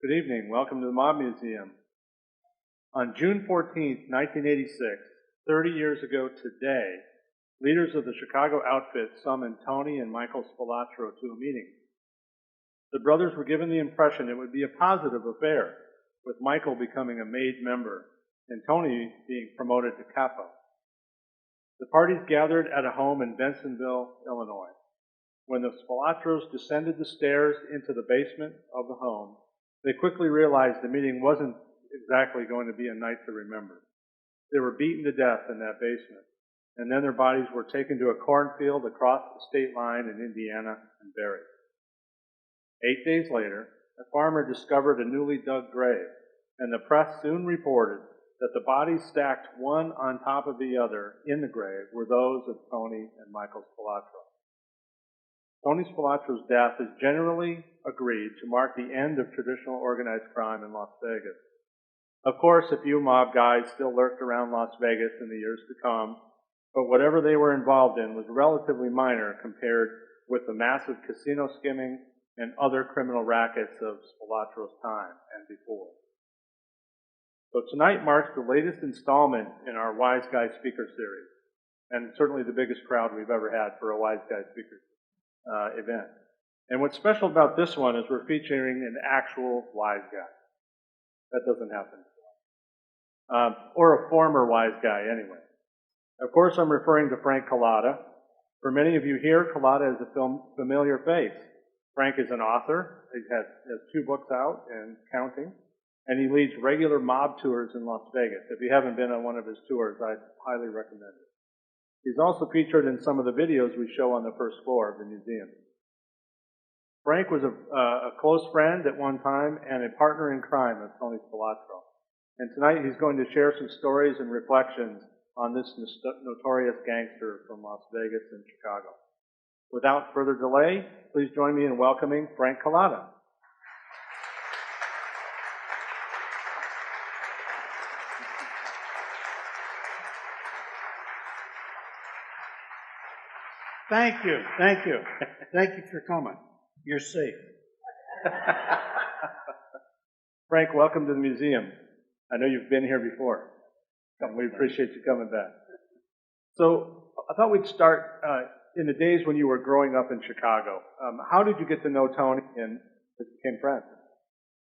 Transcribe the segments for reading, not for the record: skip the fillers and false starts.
Good evening. Welcome to the Mob Museum. On June 14, 1986, 30 years ago today, leaders of the Chicago outfit summoned Tony and Michael Spilotro to a meeting. The brothers were given the impression it would be a positive affair, with Michael becoming a made member and Tony being promoted to capo. The parties gathered at a home in Bensonville, Illinois. When the Spilotros descended the stairs into the basement of the home, they quickly realized the meeting wasn't exactly going to be a night to remember. They were beaten to death in that basement, and then their bodies were taken to a cornfield across the state line in Indiana and buried. 8 days later, a farmer discovered a newly dug grave, and the press soon reported that the bodies stacked one on top of the other in the grave were those of Tony and Michael Spilotro. Tony Spilotro's death is generally agreed to mark the end of traditional organized crime in Las Vegas. Of course, a few mob guys still lurked around Las Vegas in the years to come, but whatever they were involved in was relatively minor compared with the massive casino skimming and other criminal rackets of Spilotro's time and before. So tonight marks the latest installment in our Wise Guy Speaker Series, and certainly the biggest crowd we've ever had for a Wise Guy Speaker event. And what's special about this one is we're featuring an actual wise guy. That doesn't happen. Or a former wise guy, anyway. Of course, I'm referring to Frank Cullotta. For many of you here, Cullotta is a familiar face. Frank is an author. He has 2 books out and counting. And he leads regular mob tours in Las Vegas. If you haven't been on one of his tours, I'd highly recommend it. He's also featured in some of the videos we show on the first floor of the museum. Frank was a close friend at one time and a partner in crime of Tony Spilotro. And tonight he's going to share some stories and reflections on this notorious gangster from Las Vegas and Chicago. Without further delay, please join me in welcoming Frank Cullotta. Thank you. Thank you. Thank you for coming. You're safe. Frank, welcome to the museum. I know you've been here before. We appreciate you coming back. So I thought we'd start in the days when you were growing up in Chicago. How did you get to know Tony and became friends?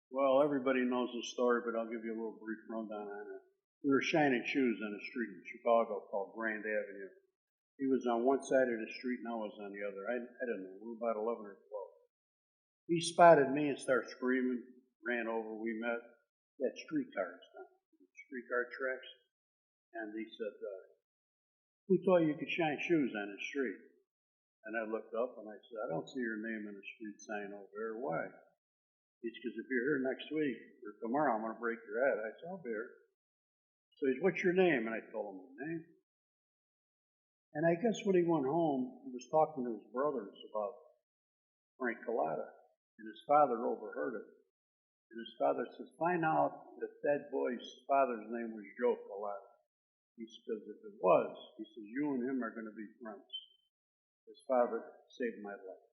Well, everybody knows the story, but I'll give you a little brief rundown on it. We were shining shoes on a street in Chicago called Grand Avenue. He was on one side of the street and I was on the other. I don't know, we were about 11 or 12. He spotted me and started screaming, ran over, we met. He had streetcars now, streetcar tracks. And he said, who told you could shine shoes on the street? And I looked up and I said, I don't see your name on the street sign over there. Why? He said, because if you're here next week or tomorrow, I'm going to break your head. I said, I'll be here. So he said, what's your name? And I told him my name. And I guess when he went home, he was talking to his brothers about Frank Cullotta, and his father overheard it. And his father says, find out if that boy's father's name was Geoff Cullotta. He says, if it was, he says, you and him are going to be friends. His father saved my life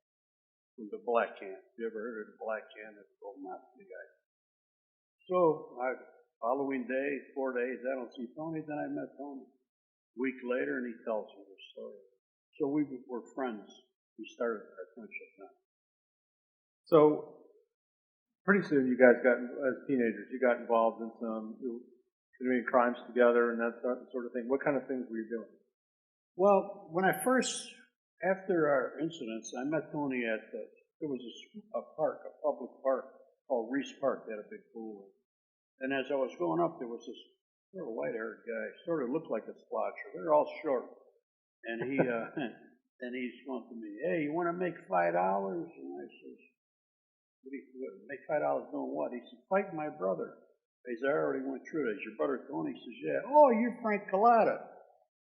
from the black can. You ever heard of the black can? That's told not to the guy. So, following day, 4 days, I don't see Tony, then I met Tony. A week later, and he tells me the story. So we were friends. We started our friendship then. So pretty soon you guys got, as teenagers, you got involved in some doing crimes together and that sort of thing. What kind of things were you doing? Well, when I first, after our incidents, I met Tony at there was a park, a public park called Reese Park. They had a big pool. And as I was going up, there was this sort of white-haired guy, sort of looked like a Spilotro. They're all short. And he, and he's going to me, hey, you want to make $5? And I says, make $5 doing what? He said, fight my brother. I said, I already went through it. Is your brother Tony? He says, yeah. Oh, you're Frank Cullotta.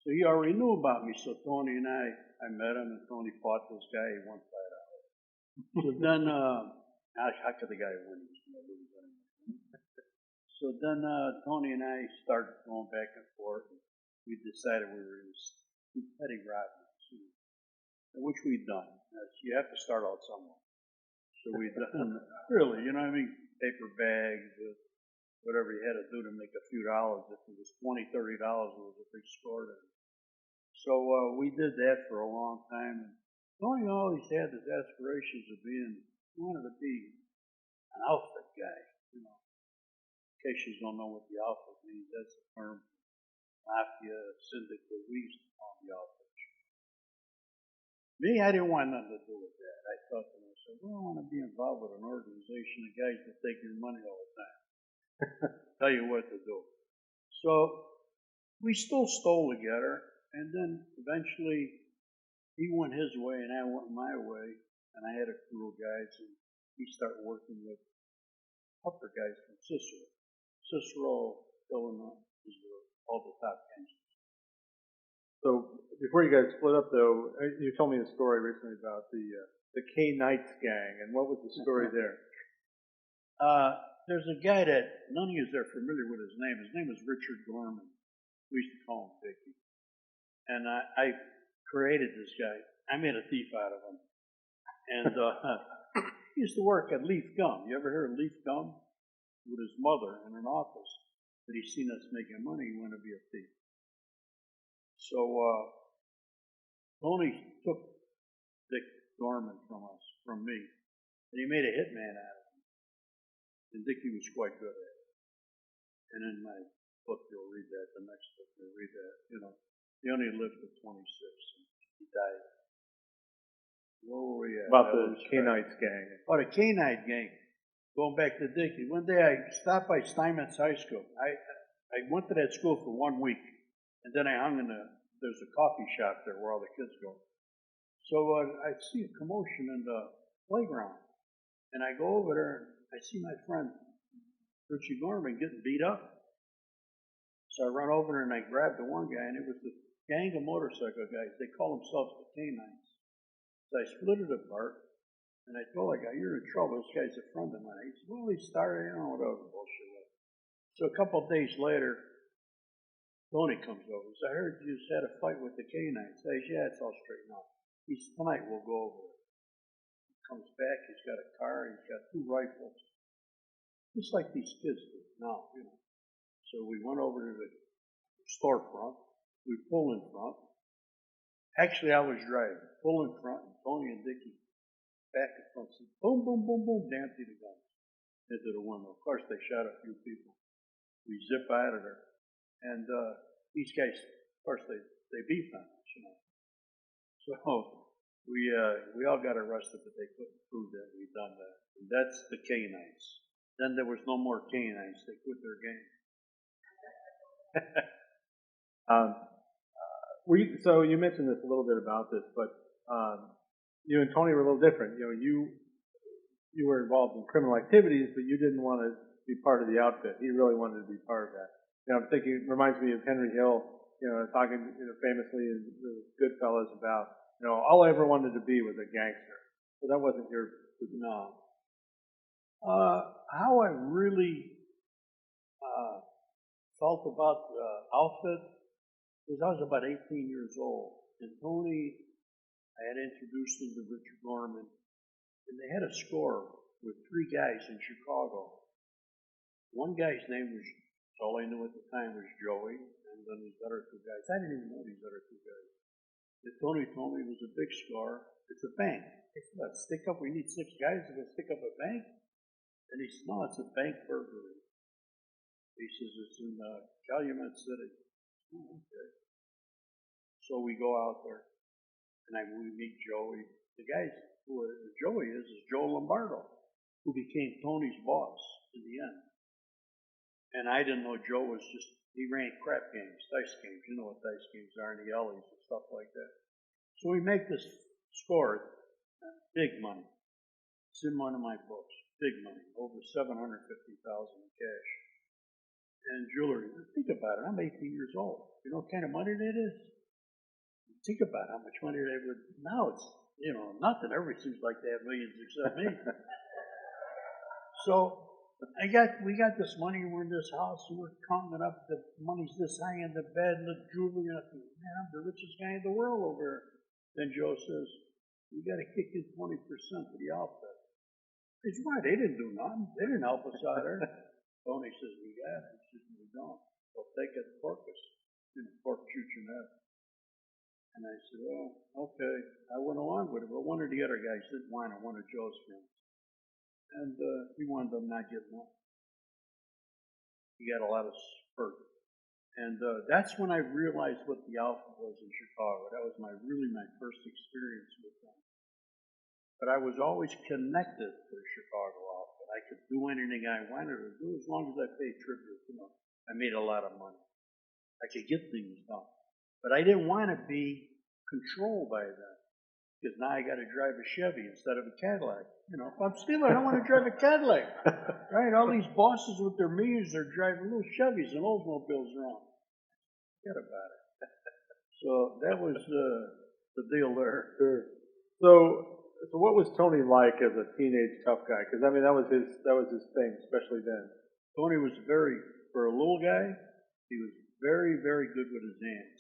So he already knew about me. So Tony and I met him, and Tony fought this guy. He won $5. So then, how could the guy win? So then Tony and I started going back and forth. And we decided we were going to do petty robberies, which we'd done. You have to start out somewhere. So we done, really, you know what I mean? Paper bags, whatever you had to do to make a few dollars. If it was $20, $30, it was a big score then. So we did that for a long time. And Tony always had his aspirations of being, he wanted to be an outfit guy, you know. In case you don't know what the outfit means, that's the term mafia syndicate. We used to call the outfit. Me, I didn't want nothing to do with that. I thought to myself, well, I want to be involved with an organization of guys that take your money all the time. Tell you what to do. So we still stole together, and then eventually he went his way and I went my way, and I had a crew of guys, and he started working with upper guys from Cicero. Cicero, Illinois, is all the top gangsters. So before you guys split up, though, you told me a story recently about the K Knights gang, and what was the story there? There's a guy that none of you are familiar with his name. His name is Richard Gorman. We used to call him Dickie. And I created this guy. I made a thief out of him. And he used to work at Leaf Gum. You ever heard of Leaf Gum? With his mother in an office. But he seen us making money, he wanted to be a thief. So Tony took Dick Gorman from me, and he made a hitman out of him. And Dickie was quite good at it. And in my book, you'll read that. The next book, you'll read that. You know, he only lived to 26, and he died. Where were we at? About the K-Knights gang. Oh, the K-Knight gang. Going back to Dickie. One day I stopped by Steinmetz High School. I went to that school for 1 week. And then I hung in there's a coffee shop there where all the kids go. So I see a commotion in the playground. And I go over there and I see my friend Richie Gorman getting beat up. So I run over there and I grab the one guy, and it was the gang of motorcycle guys. They call themselves the K-Knights. So I split it apart, and I told the guy, you're in trouble. This guy's a friend of mine. He said, well, he started, you know, whatever bullshit was. So a couple of days later, Tony comes over. He says, I heard you just had a fight with the K-Knights. I says, yeah, it's all straightened out. He says, tonight we'll go over it. He comes back, he's got a car, he's got 2 rifles. Just like these kids do now, you know. So we went over to the storefront. We pull in front. Actually, I was driving. Pull in front, and Tony and Dickie back in front. Boom, boom, boom, boom, empty the guns into the window. Of course, they shot a few people. We zip out of there. And these guys, of course, they beat on us, you know. So we all got arrested, but they couldn't prove that we'd done that. And that's the K-Knights. Then there was no more K-Knights. They quit their gang. So you mentioned this a little bit about this, but you and Tony were a little different. You know, you were involved in criminal activities, but you didn't want to be part of the outfit. He really wanted to be part of that. You know, I'm thinking, it reminds me of Henry Hill, you know, talking, you know, famously in the Goodfellas about, you know, all I ever wanted to be was a gangster. So that wasn't your, no. How I really felt about the outfit was I was about 18 years old, and Tony, I had introduced him to Richard Gorman, and they had a score with 3 guys in Chicago. One guy's name was, all I knew at the time was Joey, and then these other 2 guys. I didn't even know these other 2 guys. And Tony told me it was a big score. It's a bank. I said, let's stick up. We need 6 guys to go stick up a bank. And he said, no, it's a bank burglary. He says, it's in Calumet City. Oh, okay. So we go out there, and we meet Joey. The guy who Joey is Joe Lombardo, who became Tony's boss in the end. And I didn't know Joe was he ran crap games, dice games. You know what dice games are in the alleys and stuff like that. So we make this score, big money. It's in one of my books, big money, over $750,000 in cash. And jewelry. Think about it, I'm 18 years old. You know what kind of money that is? Think about how much money they would, now it's, you know, nothing. Everybody seems like they have millions except me. So, we got this money, we're in this house, and we're counting it up, the money's this high in the bed, and the jewelry, and I think, man, I'm the richest guy in the world over here. Then Joe says, we got to kick in 20% of the outfit. He said, why? They didn't do nothing. They didn't help us out there. Tony says, we got it. He says, we don't. Well, take it to Corpus. Pork shoots your net. And I said, well, okay. I went along with it, but one of the other guys didn't want it, one of Joe's friends. And he wanted them not getting up. He got a lot of spurt. And that's when I realized what the outfit was in Chicago. That was really my first experience with them. But I was always connected to the Chicago outfit. I could do anything I wanted to do as long as I paid tribute. I made a lot of money. I could get things done. But I didn't want to be controlled by them. Because now I got to drive a Chevy instead of a Cadillac. If I'm stealing, I don't want to drive a Cadillac. Right? All these bosses with their millions, they're driving little Chevys and Oldsmobiles around. Forget about it. So that was the deal there. Sure. So what was Tony like as a teenage tough guy? Because I mean, that was his thing, especially then. Tony was for a little guy, he was very, very good with his hands.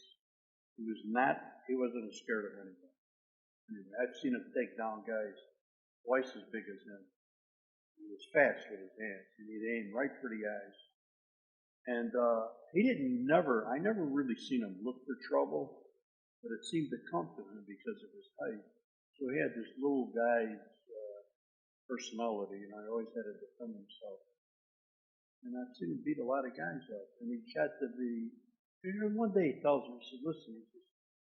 He wasn't scared of anything. I've seen him take down guys twice as big as him. He was fast with his hands, and he'd aim right for the eyes. And I never really seen him look for trouble, but it seemed to come to him because of his height. So he had this little guy's personality, and I always had to defend himself. And I've seen him beat a lot of guys up, and he got to be. And one day he tells me, he said, "Listen, he says,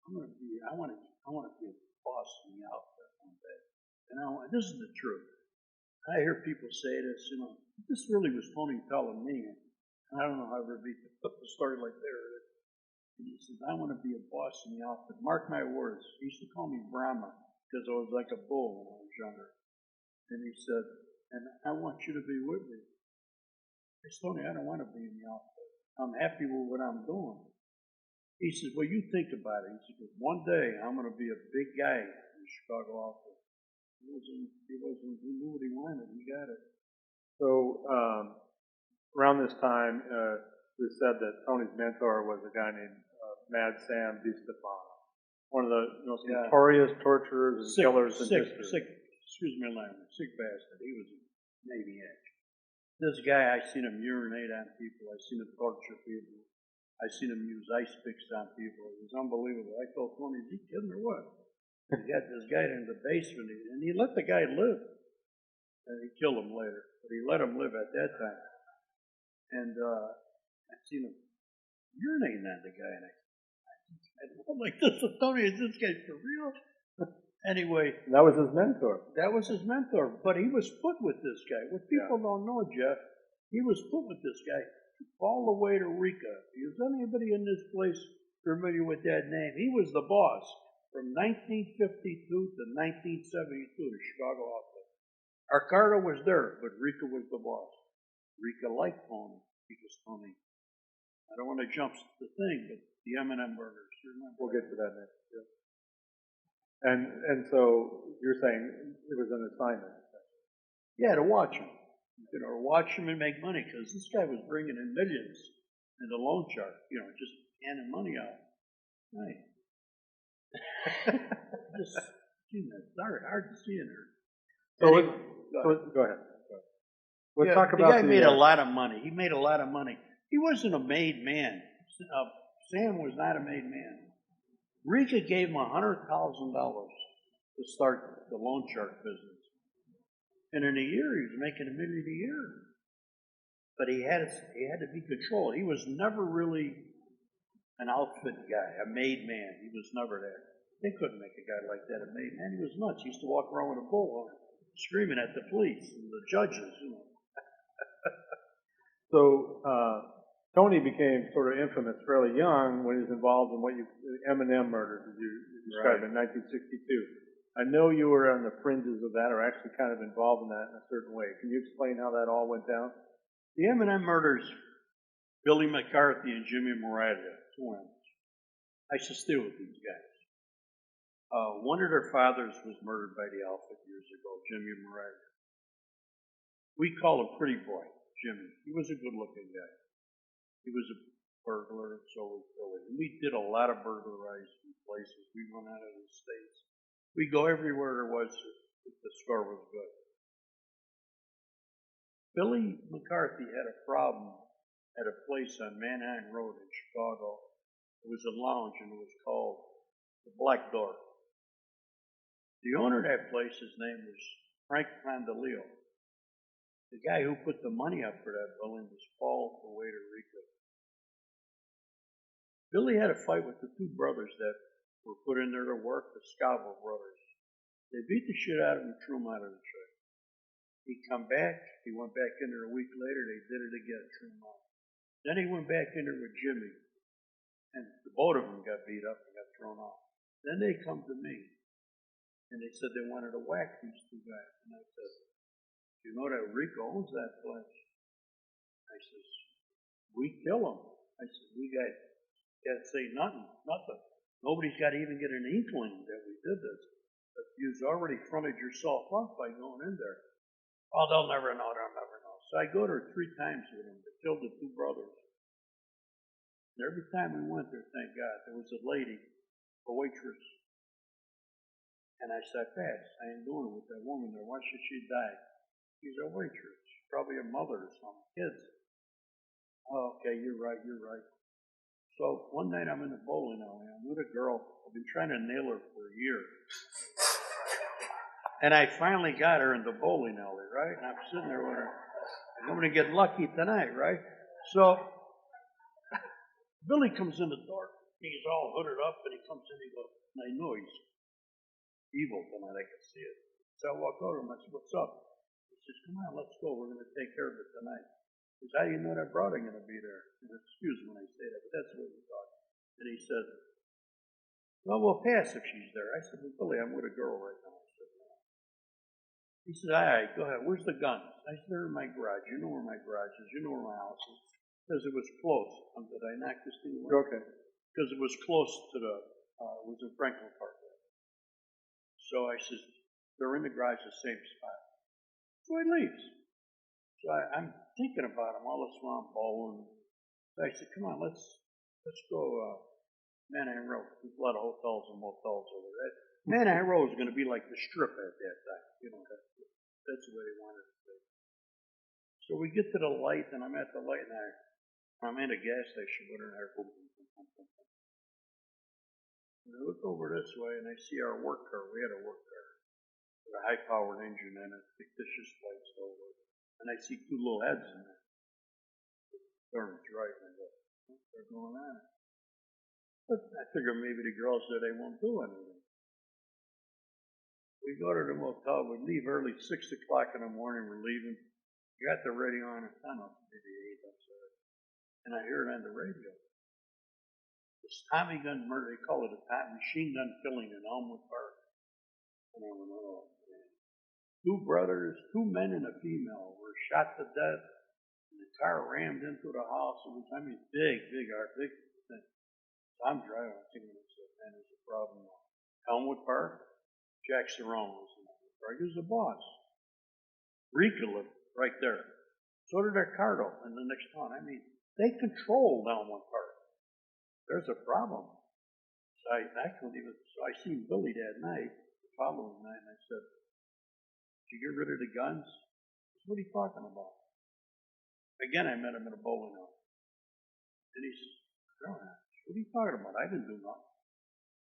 I want to be a boss in the outfit one day." And this is the truth. I hear people say this, this really was Tony telling me, and I don't know how everybody put the story like there. And he says, "I want to be a boss in the outfit. Mark my words." He used to call me Brahma because I was like a bull when I was younger. And he said, "And I want you to be with me." I said, "Tony, I don't want to be in the outfit. I'm happy with what I'm doing." He says, "Well, you think about it." He said, "One day I'm going to be a big guy in the Chicago outfit." He knew what he wanted. He got it. So around this time, it was said that Tony's mentor was a guy named Mad Sam DiStefano, one of the most notorious torturers and killers in history. Excuse me, language. Sick bastard. He was a maniac. This guy, I seen him urinate on people. I seen him torture people. I seen him use ice picks on people. It was unbelievable. I told Tony, "Is he kidding or what?" He got this guy in the basement, and he let the guy live. And he killed him later, but he let him live at that time. And I seen him urinating on the guy, and I'm like, "This is Tony. Is this guy for real?" Anyway, and that was his mentor. That was his mentor, but he was put with this guy. What people don't know, Geoff, he was put with this guy all the way to Rica. Is anybody in this place familiar with that name? He was the boss from 1952 to 1972, the Chicago outfit. Arcaro was there, but Rica was the boss. Rica liked Tony because Tony, I don't want to jump the thing, but the M&M burgers. We'll get to that next. Yeah. And so you're saying it was an assignment? Yeah, to watch him. Watch him and make money, because this guy was bringing in millions in the loan shark, just handing money out. Right. It's hard to see in there. Go ahead. Let's talk about the guy made a lot of money. He made a lot of money. He wasn't a made man. Sam was not a made man. Rica gave him $100,000 to start the loan shark business. And in a year, he was making $1 million a year. But he had to be controlled. He was never really an outfit guy, a made man. He was never there. They couldn't make a guy like that a made man. He was nuts. He used to walk around with a bullhorn, screaming at the police and the judges. So Tony became sort of infamous fairly young when he was involved in M&M murders, as you described, in 1962. I know you were on the fringes of that, or actually kind of involved in that in a certain way. Can you explain how that all went down? The M&M murders, Billy McCarthy and Jimmy Morata, twins. I used to steal with these guys. One of their fathers was murdered by the outfit years ago, Jimmy Morata. We call him Pretty Boy, Jimmy. He was a good-looking guy. He was a burglar, so was Billy. And we did a lot of burglarizing places. We went out of the States. We go everywhere there was, if the score was good. Billy McCarthy had a problem at a place on Manhattan Road in Chicago. It was a lounge and it was called the Black Door. The owner of that place, his name was Frank Cullotta. The guy who put the money up for that building was Paul the Waiter Rico. Billy had a fight with the two brothers that were put in there to work, the Scavo brothers. They beat the shit out of him and threw him out of the truck. He come back, he went back in there a week later, they did it again, threw him out. Then he went back in there with Jimmy, and the both of them got beat up and got thrown out. Then they come to me, and they said they wanted to whack these two guys. And I said, you know that Rico owns that place? I says, we kill him. I said, we can't say nothing. Nobody's got to even get an inkling that we did this. But you've already fronted yourself up by going in there. Oh, they'll never know, they'll never know. So I go there 3 times with them. They killed the two brothers. And every time we went there, thank God, there was a lady, a waitress. And I said, Pass, I ain't doing it with that woman there. Why should she die? She's a waitress. Probably a mother or some kids. Oh, okay, you're right. So one night I'm in the bowling alley. I'm with a girl. I've been trying to nail her for a year. And I finally got her in the bowling alley, right? And I'm sitting there with her. I'm going to get lucky tonight, right? So Billy comes in the door. He's all hooded up, and he comes in. He goes, and I know he's evil tonight. I can see it. So I walk over to him. I said, what's up? He says, come on, let's go. We're going to take care of it tonight. He says, how do you know that broad ain't going to be there? And excuse me when I say that, but that's the way we talk. And he said, well, we'll pass if she's there. I said, well, Billy, I'm with a girl right now. I said, no. He said, all right, go ahead. Where's the guns? I said, they're in my garage. You know where my garage is. You know where my house is. Because it was close. Did I knock this thing away? Okay. Because it was close to it was in Franklin Park. So I said, they're in the garage, the same spot. So he leaves. So I'm thinking about him all this while I'm bowling. So I said, come on, let's go Manhattan Road. There's a lot of hotels and motels over there. Manhattan Road is going to be like the Strip at that time. You know, that's the way they wanted it to be. So we get to the light, and I'm at the light, and I'm in a gas station with her, and and I look over this way, and I see our work car. We had a work car with a high-powered engine in it, fictitious lights over it. And I see 2 little heads in there. Thurman's right, and I go, what's going on? But I figure maybe the girls said they won't do anything. We go to the motel. We leave early, 6 o'clock in the morning. We're leaving. We got the radio on. I don't know, maybe 8, I'm sorry. And I hear it on the radio. This Tommy gun murder, they call it a machine gun killing in Elmwood Park. And I went, oh, man. 2 brothers, 2 men and a female were shot to death. And the car rammed into the house. It was, big thing. So I'm driving. I'm thinking, man, there's a problem now. Elmwood Park, Jack Cerrone was in Elmwood Park. He was the boss. Rika lived right there. So did Ricardo in the next town. They controlled Elmwood Park. There's a problem. So I seen Billy that night, the following night, and I said, did you get rid of the guns? He said, what are you talking about? Again, I met him in a bowling alley. And he says, what are you talking about? I didn't do nothing.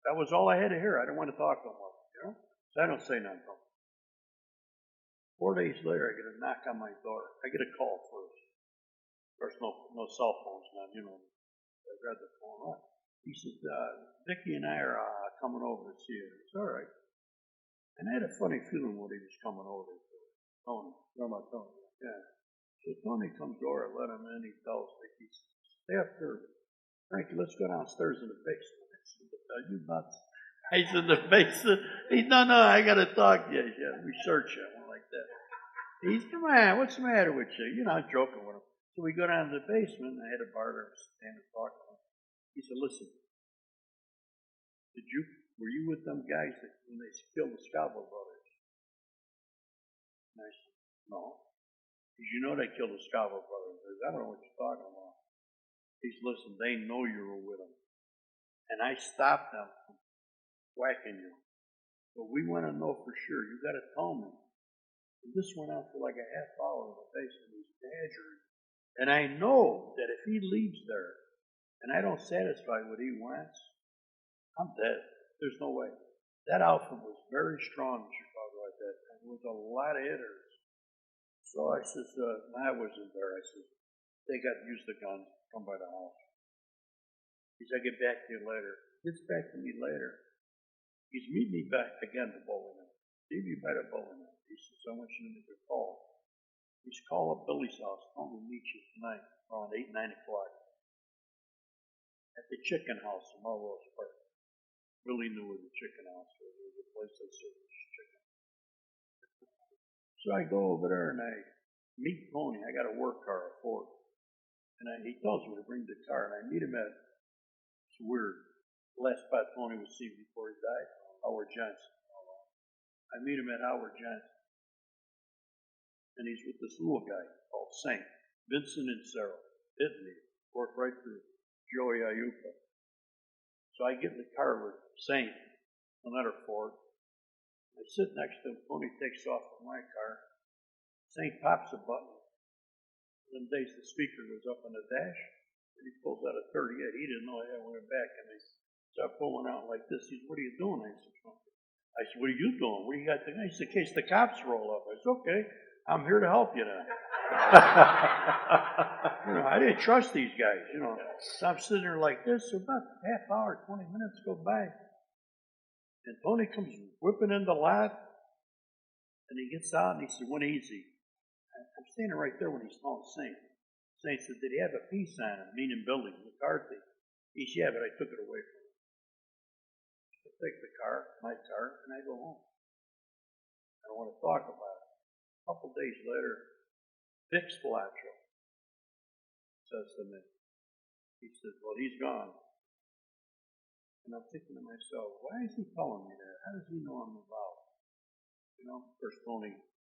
That was all I had to hear. I didn't want to talk to him about it, you know? So I don't say nothing to him. 4 days later, I get a knock on my door. I get a call first. There's no cell phones now, you know. I grabbed the phone up. He said, Vicki and I are coming over to see you. It's all right. And I had a funny feeling when he was coming over to Tony. Yeah. So Tony comes over, I let him in. He tells Vicki, stay up there. Frankie, let's go downstairs in the basement. I said, are you nuts? I said, the basement? He said, no, I got to talk to you. Yeah, we search him like that. He said, come on, what's the matter with you? You know, I'm joking with him. So we go down to the basement, and I had a bar there, stand and talk to him. He said, listen, were you with them guys when they killed the Scavo brothers? And I said, no. Because you know they killed the Scavo brothers. I said, I don't know what you're talking about. He said, listen, they know you were with them. And I stopped them from whacking you. But we want to know for sure. You got to tell me. This went on for like a half hour in the face of these badgers. And I know that if he leaves there and I don't satisfy what he wants, I'm dead. There's no way. That outfit was very strong in Chicago at that time. There was a lot of hitters. So I says, I wasn't there. I says, they got to use the guns, come by the house. He said, I'll get back to you later. Gets back to me later. He's meet me back again to bowling. Meet me by the bowling. He says, I want you to make a call. He's call up Billy's house. I'm going to meet you tonight around 8, 9 o'clock at the chicken house in Melrose Park. Billy knew where the chicken house was. It was a place that served chicken. So I go over there and I meet Tony. I got a work car, a Ford. And he tells me to bring the car. And I meet him at, it's weird, the last spot Tony was seen before he died, Howard Johnson. I meet him at Howard Johnson. And he's with this little guy called Saint, Vincent and Sarah, Italy, worked right through Joey Ayupa. So I get in the car with Saint, another Ford. I sit next to him. Tony takes off from my car. Saint pops a button. Them days the speaker was up on the dash, and he pulls out a 38. He didn't know I went back, and I start pulling out like this. He said, "What are you doing?" I said, "What are you doing? What do you got to do?" He said, "In case the cops roll up." I said, "Okay, I'm here to help you now." I didn't trust these guys, So I'm sitting there like this. So about half hour, 20 minutes go by. And Tony comes whipping in the lot. And he gets out and he said, "One easy." I'm standing right there when he's calling Saint. Saint said, "Did he have a peace on him?" Meaning Billy McCarthy. He said, "Yeah, but I took it away from him." I take the car, my car, and I go home. I don't want to talk about it. A couple days later, Vic Spilotro says to me, he says, "Well, he's gone." And I'm thinking to myself, why is he telling me that? How does he know I'm involved? Of course,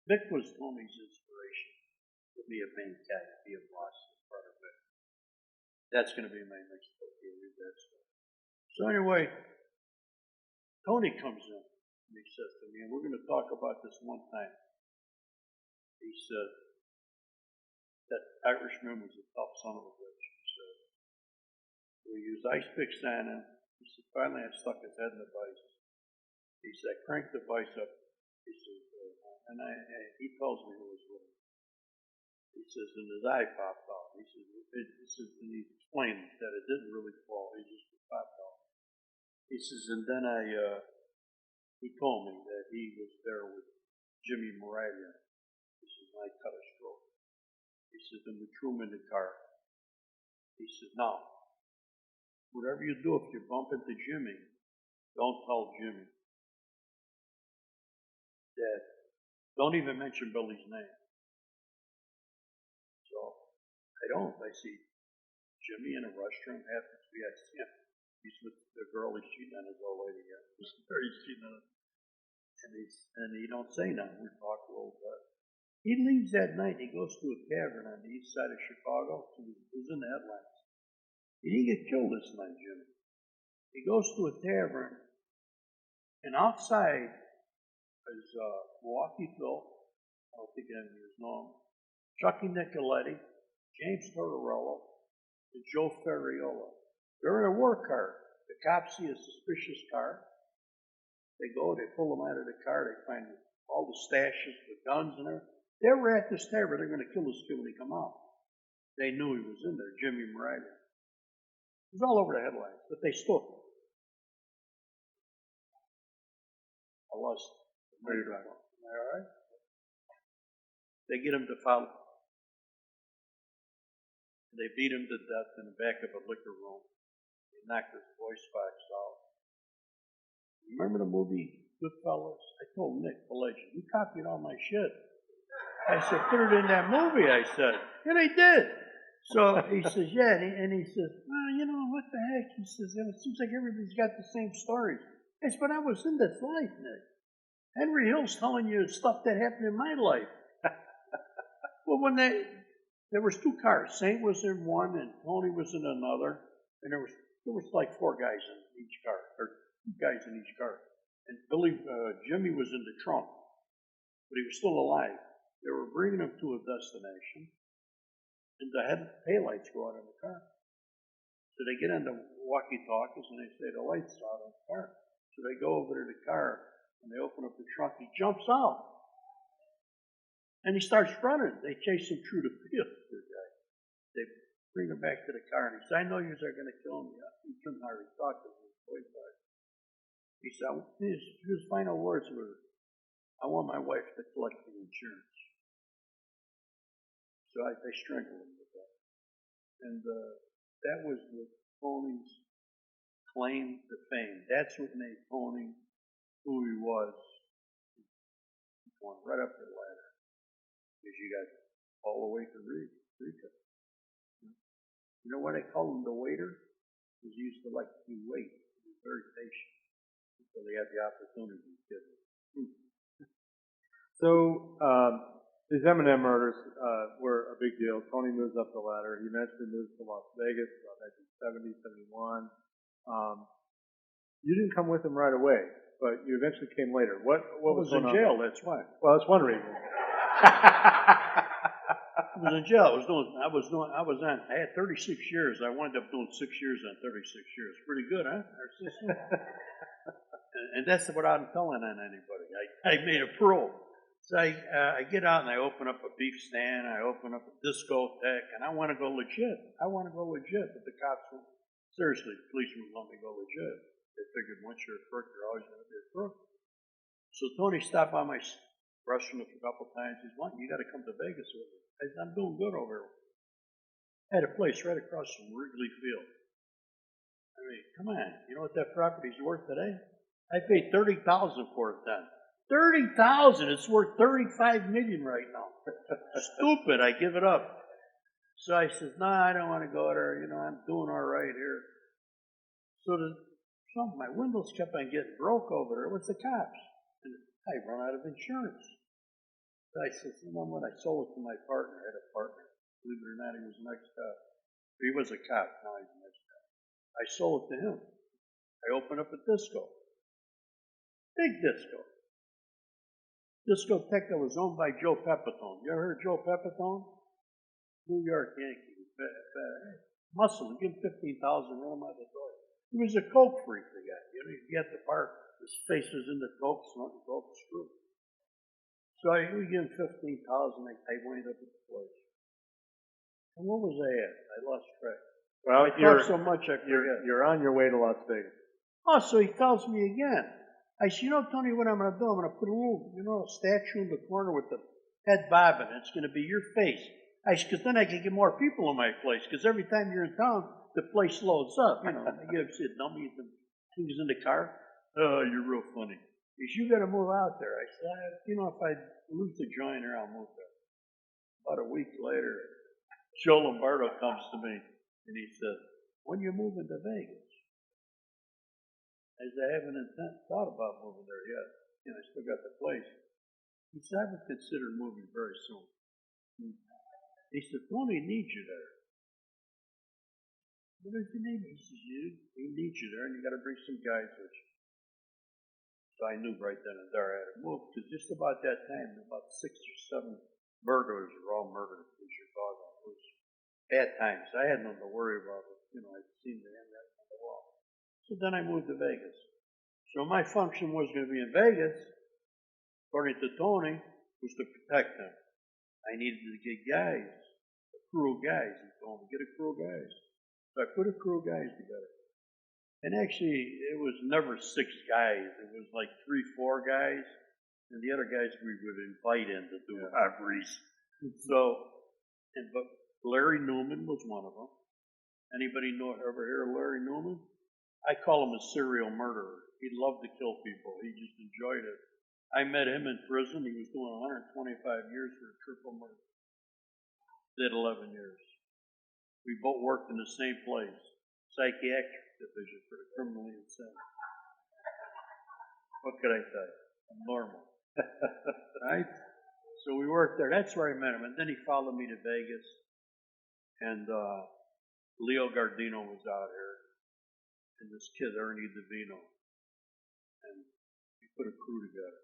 Vic was Tony's inspiration to be a main cat, to be a boss as part of it. That's going to be my next book. You'll read that stuff. So anyway, Tony comes in and he says to me, and we're going to talk about this one time. He said, that Irishman was a tough son of a bitch. He said, we used ice picks on him. He said, finally I stuck his head in the vise. He said, crank the vise up. He says, and he tells me who was with him. He says, and his eye popped out. He says, and he explained that it didn't really fall. He just popped out. He says, and then he told me that he was there with Jimmy Moralia. He says, I cut a stroke. He says, and we threw him in the car. He says, now, whatever you do, if you bump into Jimmy, don't tell Jimmy that, don't even mention Billy's name. So, I don't. I see Jimmy in a restaurant, happens to be, I see him. He's with the girl he's cheating on his old lady. He's cheating on her. And he don't say nothing. We talk a little bit. He leaves that night. He goes to a tavern on the east side of Chicago. It was in the headlines. He didn't get killed this night, Jimmy. He goes to a tavern, and outside is Milwaukee Phil. I don't think any of you know him. Chucky Nicoletti, James Tortorella, and Joe Ferriola. They're in a work car. The cops see a suspicious car. They go, they pull them out of the car, they find all the stashes, the guns and everything. They were at this tavern, they're going to kill this kid when he come out. They knew he was in there, Jimmy Moralia. It was all over the headlines, but they stood. I lost the murder. All right? They get him to follow. They beat him to death in the back of a liquor room. They knocked his voice box out. Remember the movie Goodfellas? I told Nick, the legend, you copied all my shit. I said, put it in that movie, I said. And they did. So he says, yeah. And he says, well, what the heck? He says, it seems like everybody's got the same stories. I said, but I was in this life, Nick. Henry Hill's telling you stuff that happened in my life. Well, when there was two cars. Saint was in one and Tony was in another. And there was like 4 guys in each car, or 2 guys in each car. And Jimmy was in the trunk. but he was still alive. They were bringing him to a destination, and the taillights go out in the car. So they get into walkie-talkies, and they say, the lights are out in the car. So they go over to the car, and they open up the trunk. He jumps out, and he starts running. They chase him through the field, the guy. They bring him back to the car, and he said, I know you are going to kill me. He couldn't hardly talk to him. He said, his final words were, I want my wife to collect the insurance. So they strangled him with that. And that was Tony's claim to fame. That's what made Tony who he was. He's going right up the ladder. Because you got all the way to Rica. You know why they call him the waiter? Because he used to like to wait. He was very patient until they had the opportunity to get him. So, these M&M murders were a big deal. Tony moves up the ladder. He eventually moves to Las Vegas about 1970, 71. You didn't come with him right away, but you eventually came later. What was in jail, that's why. Well, that's one reason. I was in jail. I had 36 years. I wound up doing 6 years on 36 years. Pretty good, huh? And that's what I'm telling on anybody. I made a pro. So I get out and I open up a beef stand. I open up a discotheque, and I want to go legit. But the cops won't. Seriously, the police won't let me go legit. They figured once you're a crook, you're always going to be a crook. So Tony stopped by my restaurant a couple times. He's like, you got to come to Vegas with me. I said, I'm doing good over here. I had a place right across from Wrigley Field. I mean, come on. You know what that property's worth today? I paid $30,000 for it then. $30,000. It's worth $35 million right now. Stupid. I give it up. So I said, no, I don't want to go there. You know, I'm doing all right here. So my windows kept on getting broke over there with the cops. And I run out of insurance. So I said, you know what? I sold it to my partner. I had a partner. Believe it or not, he was an ex-cop. He was a cop. Now he's an ex-cop. I sold it to him. I opened up a disco. Big disco. Discotheque that was owned by Joe Pepitone. You ever heard of Joe Pepitone? New York Yankee. Muscle. Give him $15,000, run him out the door. He was a coke freak, the guy. You know, he'd be at the bar, his face was in the coke, smoking coke, screw. So we give him $15,000, I wind up at the place. And what was I at? I lost track. Well, I talked so much I forget. You're on your way to Las Vegas. Oh, so he tells me again. I said, you know, Tony, what I'm going to do? I'm going to put a little, statue in the corner with the head bobbing. It's going to be your face. I said, because then I can get more people in my place. Because every time you're in town, the place loads up. You know, you ever see a dummy and things in the car? Oh, you're real funny. He said, you got to move out there. I said, if I lose the joint here, I'll move there. About a week later, Joe Lombardo comes to me and he said, when you moving to Vegas? I said, I haven't thought about moving there yet. I still got the place. He said, I would consider moving very soon. He said, Tony needs you there. What does he need? He says, he needs you there, and you got to bring some guys with you. So I knew right then and there I had to move, because just about that time, about 6 or 7 burglars were all murdered in Chicago. It was bad times. I had nothing to worry about. I'd seen the end right on the wall. So then I moved to Vegas. So my function was going to be in Vegas, according to Tony, was to protect them. I needed to get guys, a crew of guys. He told me, get a crew of guys. So I put a crew of guys together. And actually, it was never 6 guys. It was like 3, 4 guys. And the other guys we would invite in to do robberies. But Larry Newman was one of them. Anybody ever hear of Larry Newman? I call him a serial murderer. He loved to kill people. He just enjoyed it. I met him in prison. He was doing 125 years for a triple murder. Did 11 years. We both worked in the same place, psychiatric division for the criminally insane. What could I tell you? I'm normal. Right? So we worked there. That's where I met him. And then he followed me to Vegas. And Leo Gardino was out here. And this kid, Ernie DeVino. And we put a crew together.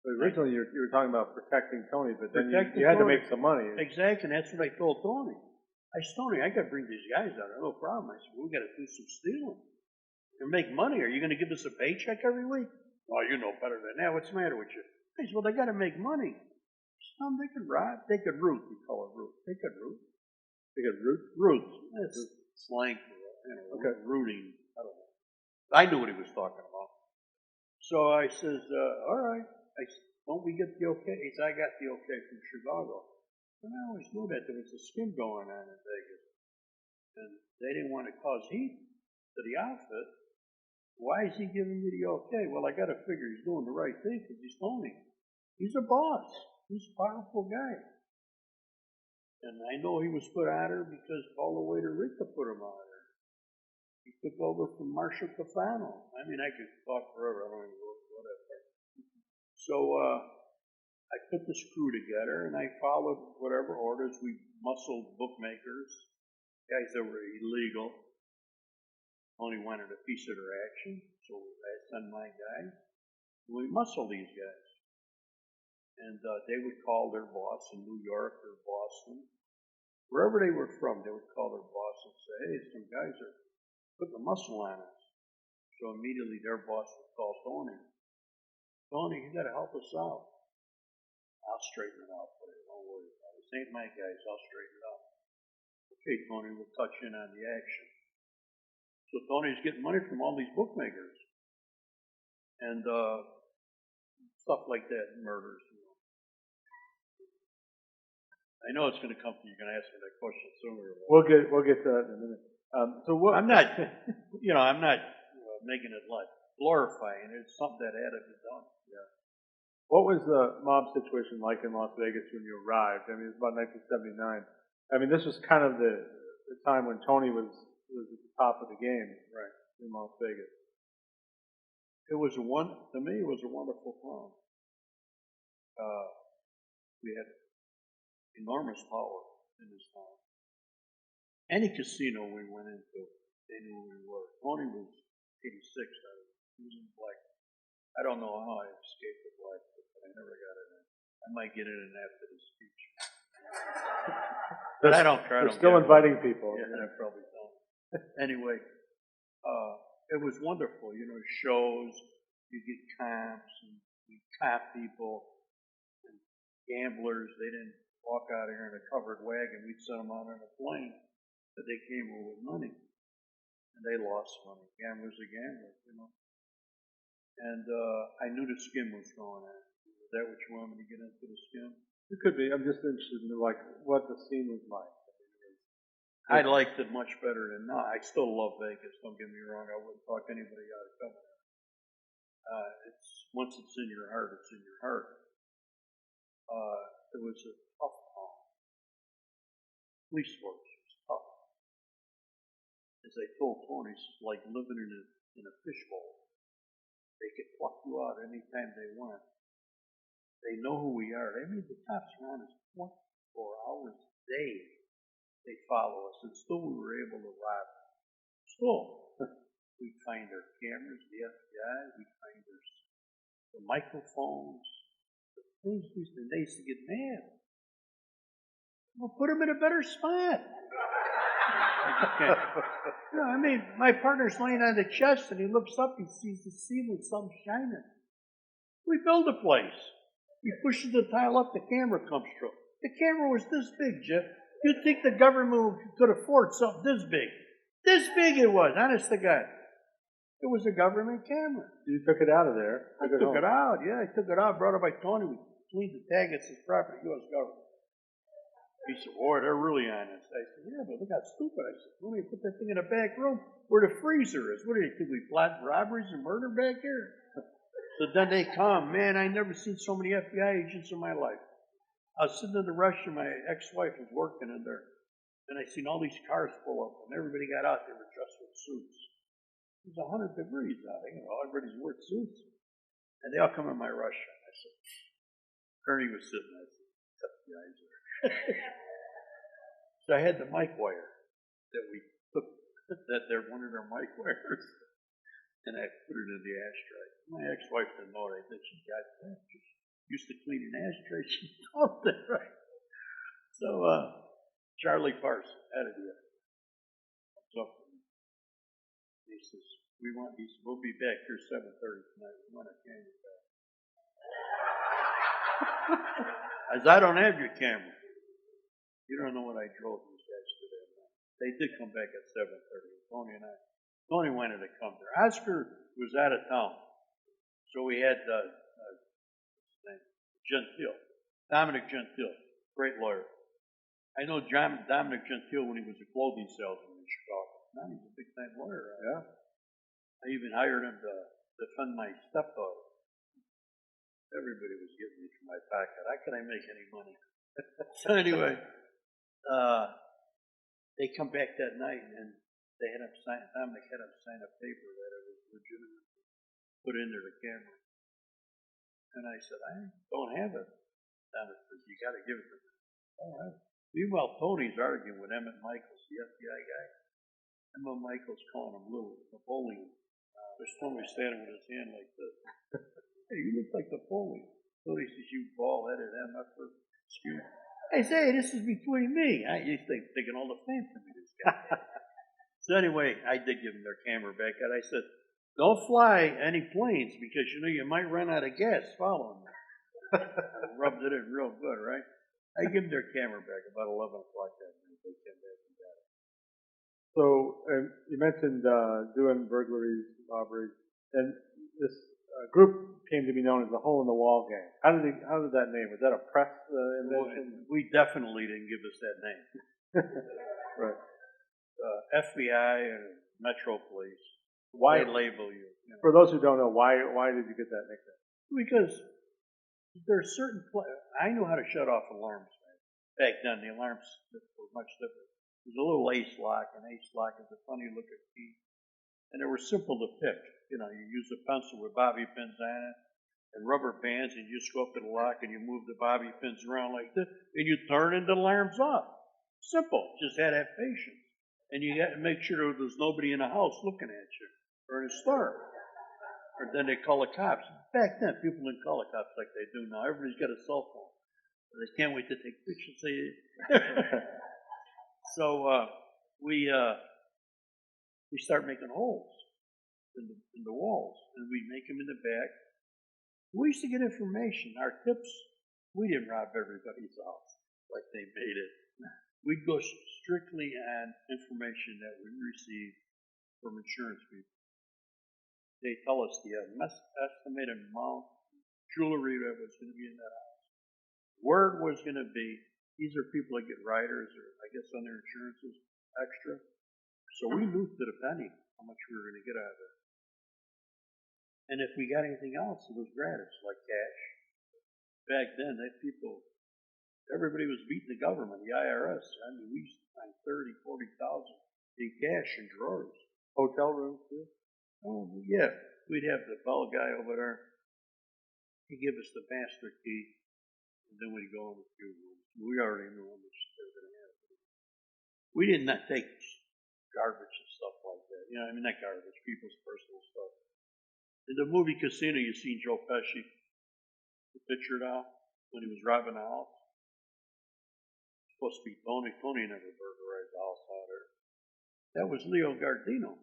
But originally you were talking about protecting Tony, but then Protecting you had to Tony. make some money. Exactly, and that's what I told Tony. I said, Tony, I got to bring these guys out. No problem. I said, we got to do some stealing and make money. Are you going to give us a paycheck every week? Oh, you know better than that. What's the matter with you? I said, well, they got to make money. Some they could rob. They could root. We call it root. They could root. They could root? Root. That's slang for Okay. rooting. I don't know. I knew what he was talking about. So I says, all right. I said, don't we get the okay? He said, I got the okay from Chicago. And I always knew that there was a skim going on in Vegas. And they didn't want to cause heat to the outfit. Why is he giving me the okay? Well, I got to figure he's doing the right thing because he's Tony. He's a boss. He's a powerful guy. And I know he was put on her because Paulo Waiter Rica put him on her. He took over from Marshall Cafano. I mean, I could talk forever. I don't even know whatever. So I put this crew together and I followed whatever orders. We muscled bookmakers, guys that were illegal. Only wanted a piece of their action, so I sent my guys. We muscled these guys. And they would call their boss in New York or Boston. Wherever they were from, they would call their boss and say, hey, some guys are putting a muscle on us. So immediately their boss would call Tony. Tony, you got to help us out. I'll straighten it out for you. Don't worry about it. This ain't my guys. I'll straighten it out. Okay, Tony, we'll touch in on the action. So Tony's getting money from all these bookmakers. And stuff like that, murders. I know it's going to come to you. You're going to ask me that question sooner or later. We'll get to that in a minute. So what? I'm not, I'm not making it like glorifying. It's something that had to be done. Yeah. What was the mob situation like in Las Vegas when you arrived? I mean, it was about 1979. I mean, this was kind of the time when Tony was at the top of the game, right, in Las Vegas. To me, it was a wonderful time. We had enormous power in this town. Any casino we went into, they knew who we were. Tony was 86, he was in black. I don't know how I escaped the black, but I never got it in. I might get it in after the speech. But I don't care. They're still inviting people. Yeah, I probably don't. Anyway, it was wonderful. Shows, you get comps, and you cop people, and gamblers. They didn't walk out of here in a covered wagon. We'd send them out on a plane, but they came here with money, and they lost money. Gamblers are gamblers, And I knew the skim was going on. Is that what you want me to get into the skim? It could be. I'm just interested in what the scene was like. I liked it much better than now. I still love Vegas. Don't get me wrong. I wouldn't talk anybody out of coming. Once it's in your heart, it's in your heart. It was a tough town. Police force was tough. As I told Tony, it's like living in a fishbowl. They could pluck you out anytime they want. They know who we are. I mean, the cops are on us 24 hours a day. They follow us, and still we were able to rob them. Still, we find their cameras, the FBI, we find the microphones, the things and they used to get mad. Well, put them in a better spot. I mean, my partner's laying on the chest and he looks up, he sees the ceiling, something shining. We build a place. He pushes the tile up, the camera comes through. The camera was this big, Geoff. You'd think the government could afford something this big. This big it was, honest to God. It was a government camera. You took it out of there. I took it out, yeah. I took it out, brought it by Tony. We cleaned the tag. It says property, U.S. government. He said, boy, they're really on us. I said, yeah, but look how stupid. I said, let me put that thing in a back room where the freezer is. What do you think? We plot robberies and murder back here? So then they come. Man, I never seen so many FBI agents in my life. I was sitting in the restroom. My ex-wife was working in there. And I seen all these cars pull up. And everybody got out. They were dressed with suits. It was 100 degrees out. Everybody's wore suits. And they all come in my restroom. I said, Kearney was sitting there. I said, FBI there. So I had the mic wire that we took, they're one of their mic wires, and I put it in the ashtray. My ex-wife didn't know what I did. She got that. used to clean an ashtray. She told that, right? So, Charlie Parson, out of here. So, he says, we'll be back here 7:30 tonight. We want our camera back. As I don't have your camera. You don't know what I drove these guys to that night. They did come back at 7:30. Tony wanted to come there. Oscar was out of town. So we had, what's his name? Gentile. Dominic Gentile. Great lawyer. I know Dominic Gentile when he was a clothing salesman in Chicago. Now he's a big time lawyer. Right? Yeah. I even hired him to defend my stepdaughter. Everybody was getting me from my pocket. How could I make any money? So anyway, they come back that night and they had him sign. Dominic had him sign a paper that it was legitimate, put into the camera. And I said, I don't have it. Dominic says, you got to give it to me. All right. Meanwhile, Tony's arguing with Emmett Michaels, the FBI guy. Emmett Michaels calling him Little Napoleon. There's Tony standing with his hand like this. Hey, you look like Napoleon. Tony says, you bald-headed MFer. Excuse me. I say, this is between me. You think taking all the fame from me, this guy. So anyway, I did give them their camera back, and I said, don't fly any planes because you might run out of gas following me. I rubbed it in real good, right? I give them their camera back about 11 o'clock that night. They came back and got it. So you mentioned doing burglaries, robberies, and this group came to be known as the Hole in the Wall Gang. How did that name? Was that a press invention? We definitely didn't give us that name. Right. FBI and Metro Police. Why they label you? For those who don't know, why did you get that nickname? Because there's certain. I knew how to shut off alarms. Back then, the alarms were much different. There's a little ace lock. An ace lock is a funny looking key, and they were simple to pick. You use a pencil with bobby pins on it and rubber bands, and you just go up to the lock and you move the bobby pins around like this, and you turn and the alarm's off. Simple. Just had to have patience. And you got to make sure there's nobody in the house looking at you or in a store. Or then they call the cops. Back then, people didn't call the cops like they do now. Everybody's got a cell phone. They can't wait to take pictures. So we start making holes in the walls, and we make them in the back. We used to get information. Our tips, we didn't rob everybody's house like they made it. We'd go strictly on information that we received from insurance people. They tell us the estimated amount of jewelry that was going to be in that house, where it was going to be. These are people that get riders or I guess on their insurances extra. So we knew to the penny how much we were going to get out of it. And if we got anything else, it was gratis, like cash. Back then, everybody was beating the government, the IRS. I mean, we used to find 30, 40,000 in cash in drawers. Hotel rooms too? Oh, yeah. We'd have the bell guy over there. He'd give us the master key, and then we'd go in the few rooms. We already knew how much they were going to have. We did not take garbage and stuff like that. Not garbage, people's personal stuff. In the movie Casino, you seen Joe Pesci, the picture now, when he was robbing a house. Supposed to be Tony. Tony never burglarized the house out there. That was Leo Gardino.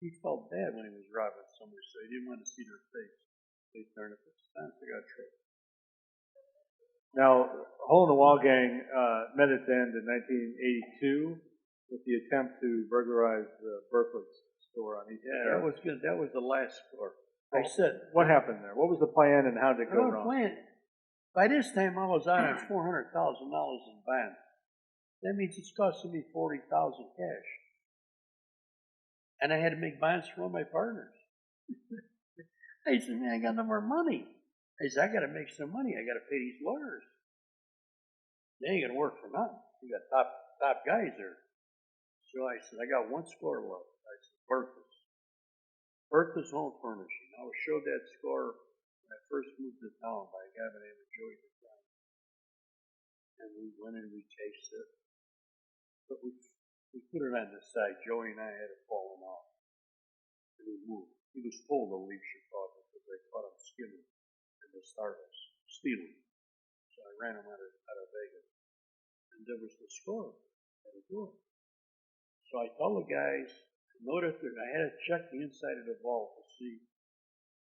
He felt bad when he was robbing somebody, so he didn't want to see their face. They turned it this time, they got tricked. Now, Hole in the Wall Gang met its end in 1982 with the attempt to burglarize the Berkeley store on East. Yeah, that was good. That was the last store. I said, what happened there? What was the plan and how did it go wrong? By this time, I was out on $400,000 in bonds. That means it's costing me $40,000 cash, and I had to make bonds for all my partners. I said, man, I got no more money. I said, I got to make some money. I got to pay these lawyers. They ain't gonna work for nothing. You got top guys there. So I said, I got one score left. I said, Bertha's Home Furnishing. I was showed that score when I first moved to town by a guy by the name of Joey McBride. And we went in and we cased it. But we put it on the side. Joey and I had it fallen off. And we moved. He was told to leave Chicago because they caught him skimming in the Stardust steal them. So I ran them out of Vegas. And there was the score. I had to do it. So I told the guys, I had to check the inside of the vault to see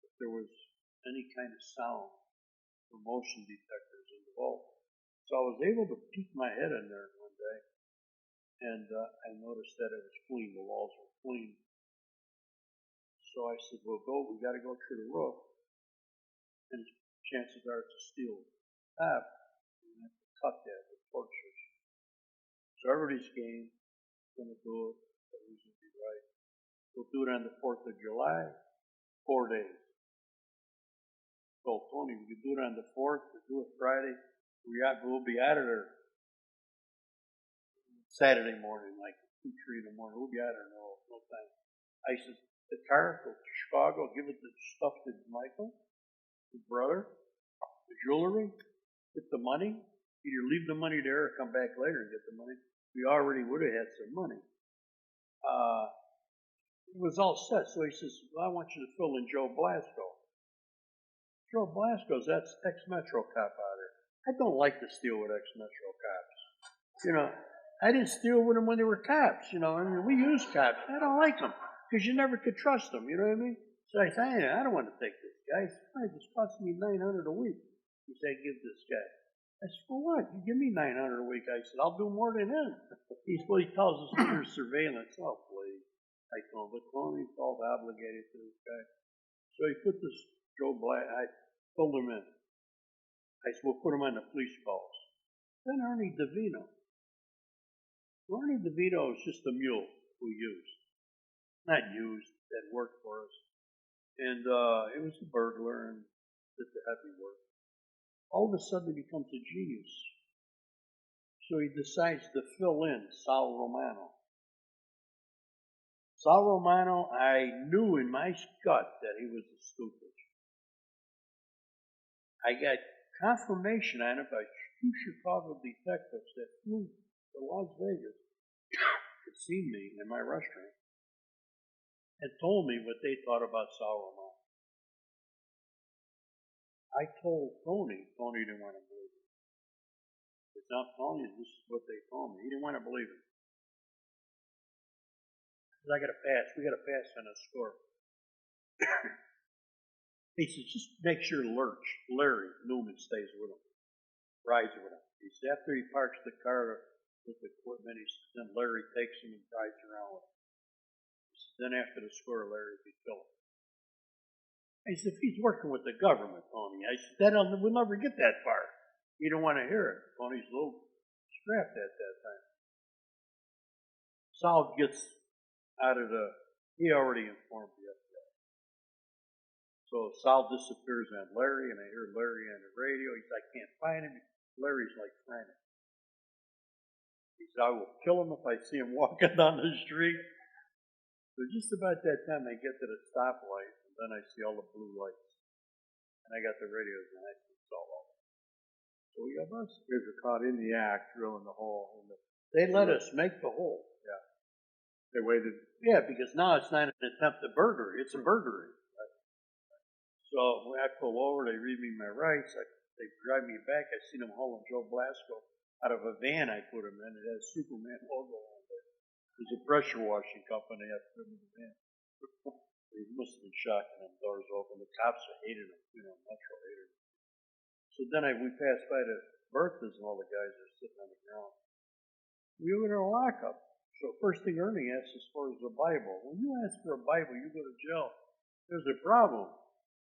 if there was any kind of sound or motion detectors in the vault. So I was able to peek my head in there one day, and I noticed that it was clean. The walls were clean. So I said, well, we got to go through the roof. And chances are it's a steel tap. We have to cut that with torches. So everybody's game. Going to do it. That was going to be right. We'll do it on the 4th of July, 4 days. Told Tony, we could do it on the 4th, we'll do it Friday. We'll be out of there Saturday morning, like 2, 3 in the morning. We'll be out of there, no time. I said, the car, go to Chicago, give it the stuff to Michael, his brother, the jewelry, get the money. Either leave the money there or come back later and get the money. We already would have had some money. It was all set. So he says, well, I want you to fill in Joe Blasco. Joe Blasco's, that's ex-Metro cop out there. I don't like to steal with ex-Metro cops. You know, I didn't steal with them when they were cops. You know, I mean, we use cops. I don't like them because you never could trust them. You know what I mean? So I said, I don't want to take this guy. He said, it's costing me $900 a week. He said, give this guy. I said, for what? You give me $900 a week. I said, I'll do more than him. He tells us there's surveillance. Oh, please. I told him, but Tony felt obligated to this guy. So he put this Joe Black, I pulled him in. I said, we'll put him on the police calls. Then Ernie DeVito. Ernie DeVito is just a mule we used. Not used, that worked for us. And it was a burglar and did the heavy work. All of a sudden he becomes a genius. So he decides to fill in Sal Romano. Sal Romano, I knew in my gut that he was a stupid. I got confirmation on it by 2 Chicago detectives that flew to Las Vegas to see me in my restaurant and told me what they thought about Sal Romano. I told Tony didn't want to believe it. But now Tony, this is what they told me. He didn't want to believe it. I got to pass. We got to pass on a score. He says, just make sure Larry Newman stays with him, rides with him. He said, after he parks the car with the equipment, he says, then Larry takes him and rides around with him. He says, then after the score, Larry will be killed. I said, if he's working with the government, Tony, I said, we'll never get that far. You don't want to hear it. Tony's a little strapped at that time. Sal gets out of he already informed the FBI. So Sal disappears on Larry, and I hear Larry on the radio. He says, I can't find him. Larry's like frantic. He says, I will kill him if I see him walking down the street. So just about that time, I get to the stoplight, and then I see all the blue lights. And I got the radios, and I see it's all over. So we got busted. You guys were caught in the act, drilling the hole. They let us make the hole. Yeah. They waited. Yeah, because now it's not an attempt at burglary. It's a burglary. Right? So when I pull over, they read me my rights. They drive me back. I see them hauling Joe Blasco out of a van I put him in. It has Superman logo on it. There's a pressure washing company I put him in the van. He must have been shocking them doors open. The cops hated him. Metro hated him. So then we passed by the Berthas, and all the guys are sitting on the ground. We were in a lockup. So first thing Ernie asked as far as the Bible. When you ask for a Bible, you go to jail. There's a problem.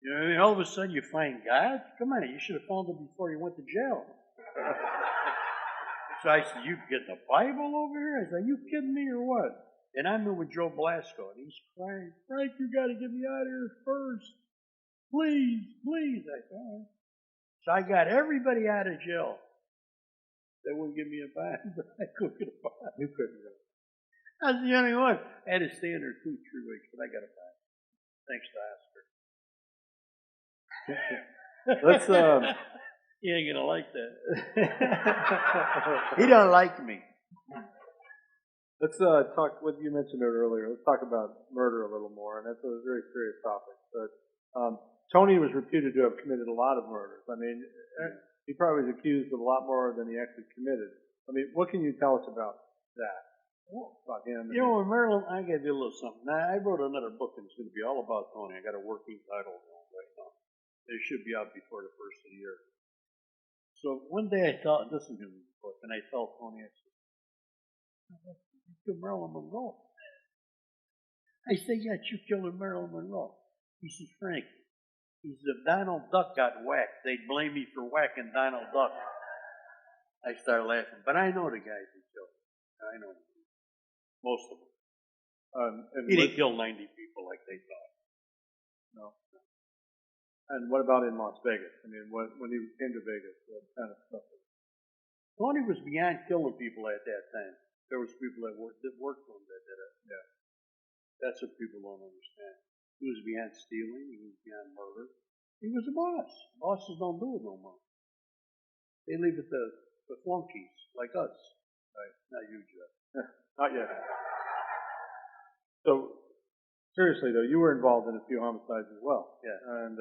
You know, I mean, all of a sudden you find God? Come on, you should have found him before you went to jail. So I said, you getting a Bible over here? I said, are you kidding me or what? And I'm in with Joe Blasco, and he's crying, Frank, you got to get me out of here first. Please, please. I said, all right. So I got everybody out of jail. They wouldn't give me a bond, but I couldn't get a bond. You couldn't go. I was the only one. I had to stay in there 2-3 weeks, but I got a bond. Thanks to Oscar. Let's He ain't gonna like that. He don't like me. Let's talk what you mentioned earlier. Let's talk about murder a little more, and that's a very serious topic. But Tony was reputed to have committed a lot of murders. I mean, he probably was accused of a lot more than he actually committed. I mean, what can you tell us about that? About him? You know, Maryland, I got to do a little something. Now, I wrote another book, and it's going to be all about Tony. I got a working title right now. It should be out before the first of the year. So one day I thought, this is going to be the book, and I told Tony, I said, you killed Marilyn Monroe. I said, yes, you killed Marilyn Monroe. He says, Frank, he says, if Donald Duck got whacked, they'd blame me for whacking Donald Duck. I started laughing, but I know the guys who killed him. I know them. Most of them. He didn't kill 90 people like they thought. No. And what about in Las Vegas? I mean, when he came to Vegas, what kind of stuff? Tony was beyond killing people at that time. There was people that worked for him that did it. Yeah. That's what people don't understand. He was beyond stealing. He was beyond murder. He was a boss. Bosses don't do it no more. They leave it to the flunkies like us. Right? Not you, Geoff. Not yet. So, seriously though, you were involved in a few homicides as well. Yeah. And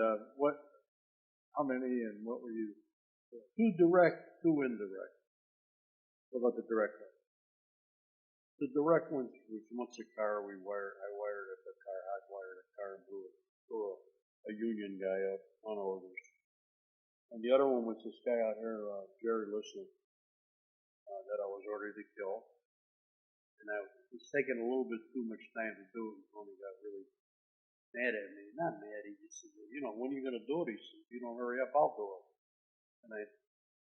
how many and what were you? Two direct, two indirect. What about the direct one? The direct ones was once a car I wired up a car, hot-wired a car and blew a union guy up on orders. And the other one was this guy out here, Jerry Listener, that I was ordered to kill. And I was taking a little bit too much time to do it, and Tony got really mad at me. Not mad, he just said, well, you know, when are you going to do it? He said, if you don't hurry up, I'll do it. And I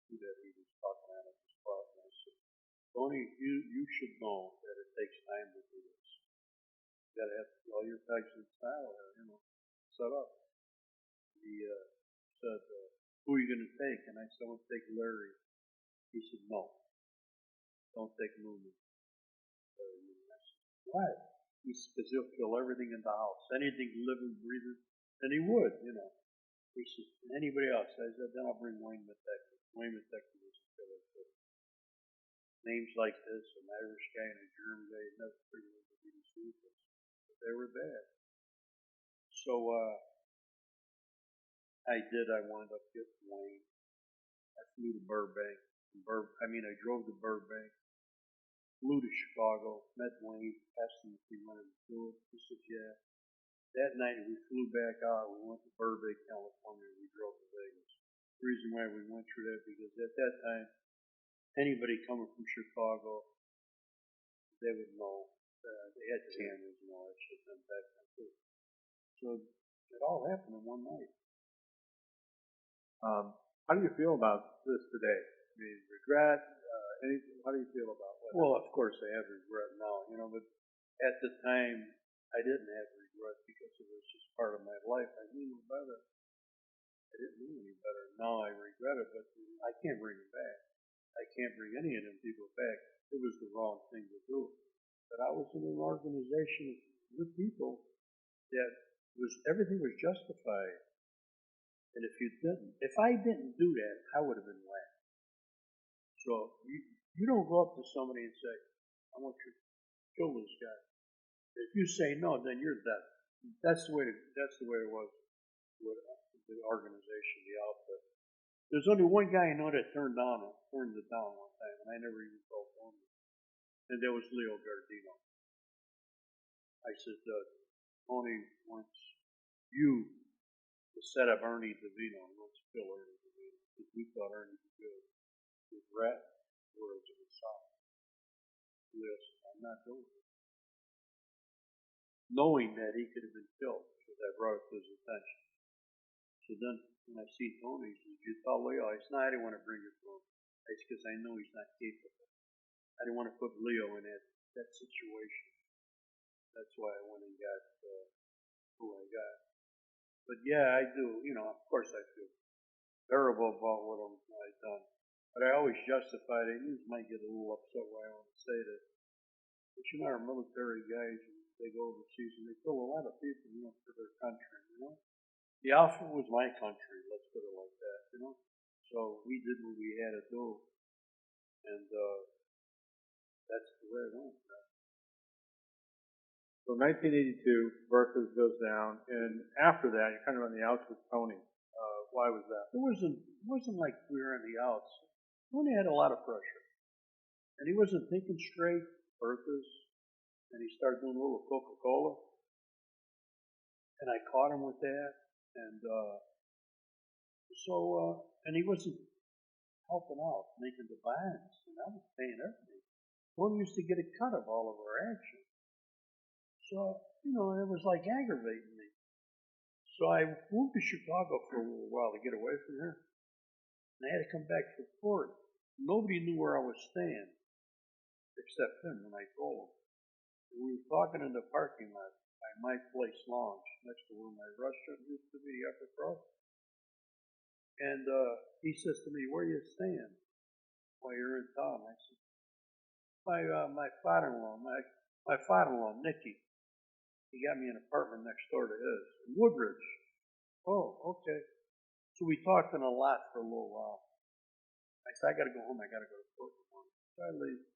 knew that he was talking out of his spot. And I said, Tony, you should know that it takes time to do this. You got to have all your types in style there, you know, set up. He said, who are you going to take? And I said, I'm going to take Larry. He said, no, don't take Newman. Why? He said, because he'll kill everything in the house, anything living, breathing, and he would, you know. He said, anybody else? I said, then I'll bring Wayne Metcalf. Wayne Metcalf was a killer too. Names like this, an Irish guy and a German guy, never figured out to be the secrets, but they were bad. So I wound up getting Wayne. I flew to Burbank. I drove to Burbank. Flew to Chicago, met Wayne, asked him if he wanted to do it. He said, yeah. That night we flew back out. We went to Burbank, California, and we drove to Vegas. The reason why we went through that, because at that time, anybody coming from Chicago, they would know. They had cameras and all that shit then back then too. So it all happened in one night. How do you feel about this today? I mean, regret? Anything? How do you feel about it? Well, of course I have regret now, you know, but at the time I didn't have regret because it was just part of my life. I knew no better. I didn't know any better. Now I regret it, but I can't bring it back. I can't bring any of them people back. It was the wrong thing to do. But I was in an organization with people that everything was justified. And if I didn't do that, I would have been whacked. So you don't go up to somebody and say, I want you to kill this guy. If you say no, then you're dead. That's the way it was with the organization, the outfit. There's only one guy I know that turned it down one time, and I never even told him. And that was Leo Gardino. I said, Tony wants you to set up Ernie DeVino and wants to kill Ernie DeVino because we thought Ernie was good. With rat words of the South. Leo said, I'm not doing it. Knowing that he could have been killed, because I brought it to his attention. So then, when I see Tony, he says, you tell Leo, I said, no, I didn't want to bring it to him. It's because I know he's not capable. I didn't want to put Leo in that situation. That's why I went and got who I got. But yeah, I do, you know, of course I feel terrible about what I've done. But I always justify it. You might get a little upset why I want to say that. But you know, our military guys, they go overseas and they kill a lot of people, you know, for their country, you know. The Alpha was my country, let's put it like that, you know. So we did what we had to do. And that's the way it went. So 1982, Bertha's goes down, and after that, you're kind of on the outs with Tony. Why was that? It wasn't like we were on the outs. Tony had a lot of pressure, and he wasn't thinking straight. Bertha's, and he started doing a little Coca-Cola, and I caught him with that, and and he wasn't helping out, making the bonds, and I was paying everything. Tony used to get a cut of all of our action. So, it was like aggravating me. So I moved to Chicago for a little while to get away from here. And I had to come back to the port. Nobody knew where I was staying, except him when I told him. And we were talking in the parking lot by my place lounge, next to where my restaurant used to be, Upper Cross. And he says to me, "Where are you staying while you're in town?" I said, my father-in-law, Nicky. He got me an apartment next door to his in Woodridge. Oh, okay. So we talked in a lot for a little while. I said, "I got to go home. I got to go to court in the morning." So I leave.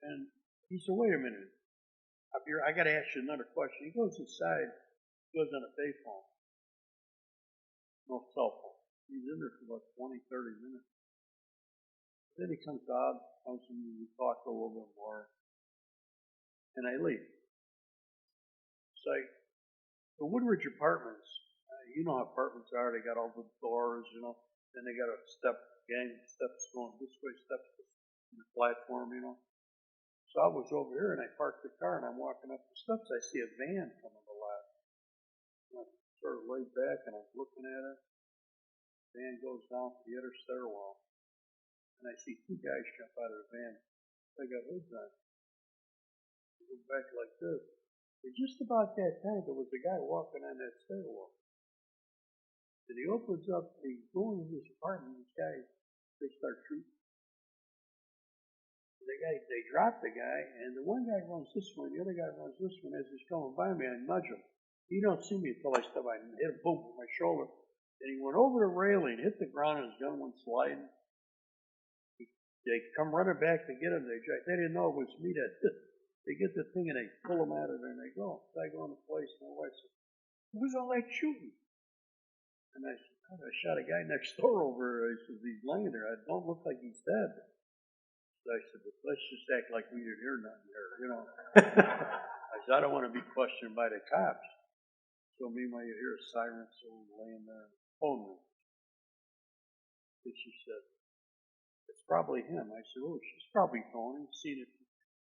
And he said, "Wait a minute. I got to ask you another question." He goes inside, goes on a payphone. No cell phone. He's in there for about 20, 30 minutes. Then he comes out, and we talk a little bit more. And I leave. So the Woodridge apartments, you know how apartments are. They got all the doors, then they got a steps going this way, steps in the platform, So I was over here and I parked the car and I'm walking up the steps. I see a van coming to the left. I sort of laid back and I'm looking at it. The van goes down to the other stairwell. And I see two guys jump out of the van. They got hoods on. They go back like this. And just about that time, there was a guy walking on that stairwell. And he opens up, he's going in his apartment, they start shooting. They drop the guy, and the one guy runs this way, the other guy runs this one. As he's coming by me, I nudge him. He don't see me until I step by and hit a boom with my shoulder. And he went over the railing, hit the ground, and his gun went sliding. They come running back to get him. They didn't know it was me that did it. They get the thing and they pull him out of there and they go. So I go in the place and my wife says, "Who's all that shooting?" And I said, "I shot a guy next door over." I said, "He's laying there. It don't look like he's dead." So I said, "Let's just act like we didn't hear nothing there, I said, "I don't want to be questioned by the cops." So meanwhile you hear a siren laying there, phone ring. And she said, "It's probably him." I said, "Oh, she's probably Tony. Seen it.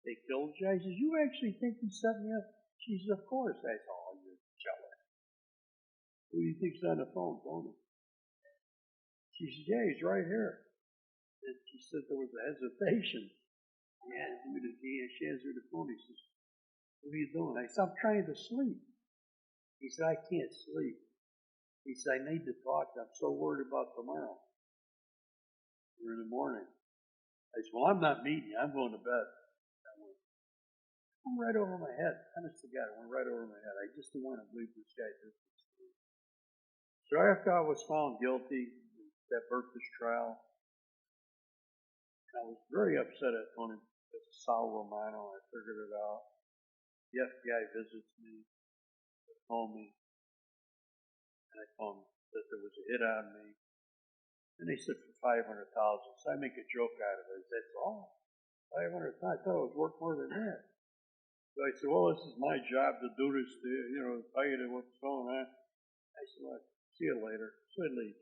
They killed you." I said, "You actually think he set me up?" She said, "Of course." I said, "Oh, you're jealous. Who do you think's on the phone, Tony?" She said, "Yeah, he's right here." And she said there was a hesitation. She answered the phone. He says, "What are you doing?" I said, "I'm trying to sleep." He said, "I can't sleep." He said, "I need to talk. I'm so worried about tomorrow or in the morning." I said, "Well, I'm not meeting you. I'm going to bed." Went right over my head. Honest to God, it went right over my head. I just didn't want to believe this guy did this to me. So after I was found guilty, that Bertha's trial, I was very upset at Tony Sal Romano. I figured it out. The FBI visits me. They call me. And I told them that there was a hit on me. And they said for $500,000. So I make a joke out of it. That's all. $500,000. I thought it was worth more than that. So I said, "Well, this is my job to do this to tell you what's going on." I said, "Well, see you later." So I leave.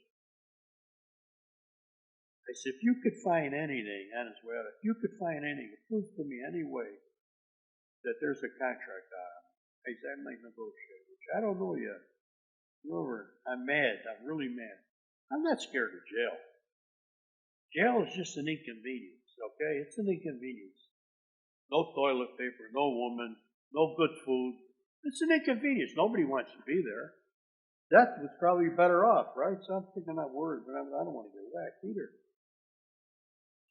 I said, "If you could find anything, honest way out, if you could find anything, prove to me any way that there's a contract on it," I said, "I might negotiate with you. I don't know yet. Remember, I'm mad. I'm really mad. I'm not scared of jail. Jail is just an inconvenience, okay? It's an inconvenience. No toilet paper, no woman, no good food. It's an inconvenience. Nobody wants to be there. Death was probably better off, right?" So I'm thinking that word, but I don't want to get whacked either.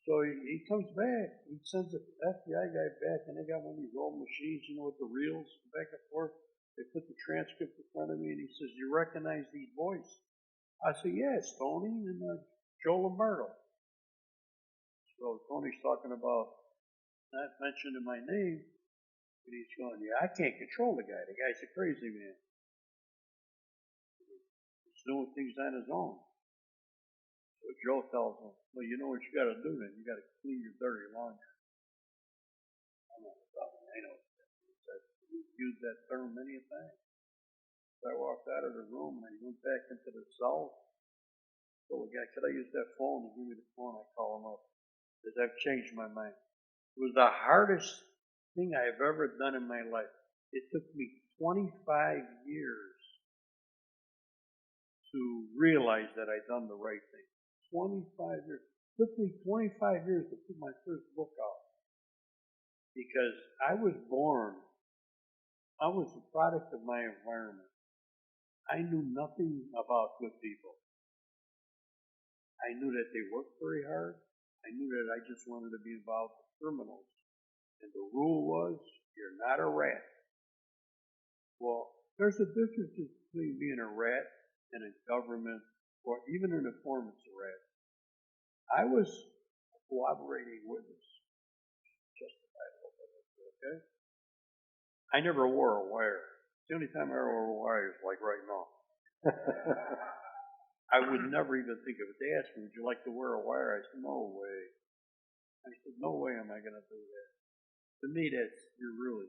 So he comes back. He sends the FBI guy back, and they got one of these old machines, with the reels back and forth. They put the transcript in front of me, and he says, "You recognize these voices?" I said, "Yeah, it's Tony and Joe Lombardo." So Tony's talking about not mentioning my name. And he's going, yeah, I can't control the guy. The guy's a crazy man. He's doing things on his own. So Joe tells him, well, you know what you got to do then? You got to clean your dirty laundry. I'm not talking, I know what that means. I've used that term many a time. So I walked out of the room and I went back into the cell. Told the guy, could I use that phone? And give me the phone. I call him up. Because I've changed my mind. It was the hardest thing I've ever done in my life. It took me 25 years to realize that I'd done the right thing. 25 years. It took me 25 years to put my first book out. Because I was a product of my environment. I knew nothing about good people. I knew that they worked very hard. I knew that I just wanted to be involved with criminals. And the rule was, you're not a rat. Well, there's a difference between being a rat and a government, or even an informant's a rat. I was a cooperating witness. Justified a little bit, okay? I never wore a wire. The only time I ever wore a wire is like right now. I would never even think of it. They asked me, would you like to wear a wire? I said, no way. I said, no way am I going to do that. To me, that's, you're really,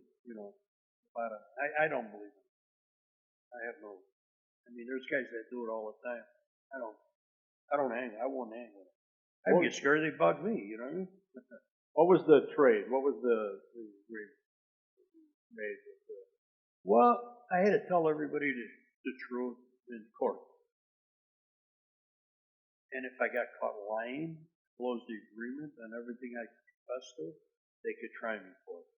bottom. I don't believe it. There's guys that do it all the time. I won't hang with them. I'd get scared they bug me, you know what I mean? What was the trade? What was the agreement made with the... Well, I had to tell everybody the truth in court. And if I got caught lying, close the agreement on everything I confessed to, they could try me for it.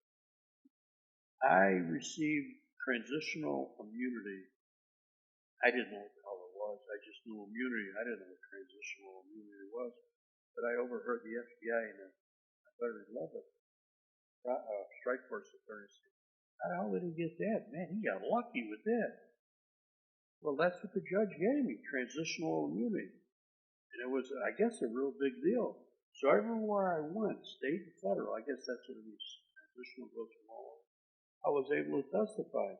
I received transitional immunity. I didn't know what the hell it was. I just knew immunity. I didn't know what transitional immunity was. But I overheard the FBI and the Federal 11 strike force attorney say, how the hell did he get that? Man, he got lucky with that. Well, that's what the judge gave me, transitional immunity. And it was, I guess, a real big deal. So everywhere I went, state and federal, I guess that's what it means. Transitional goes from all over. I was able to testify.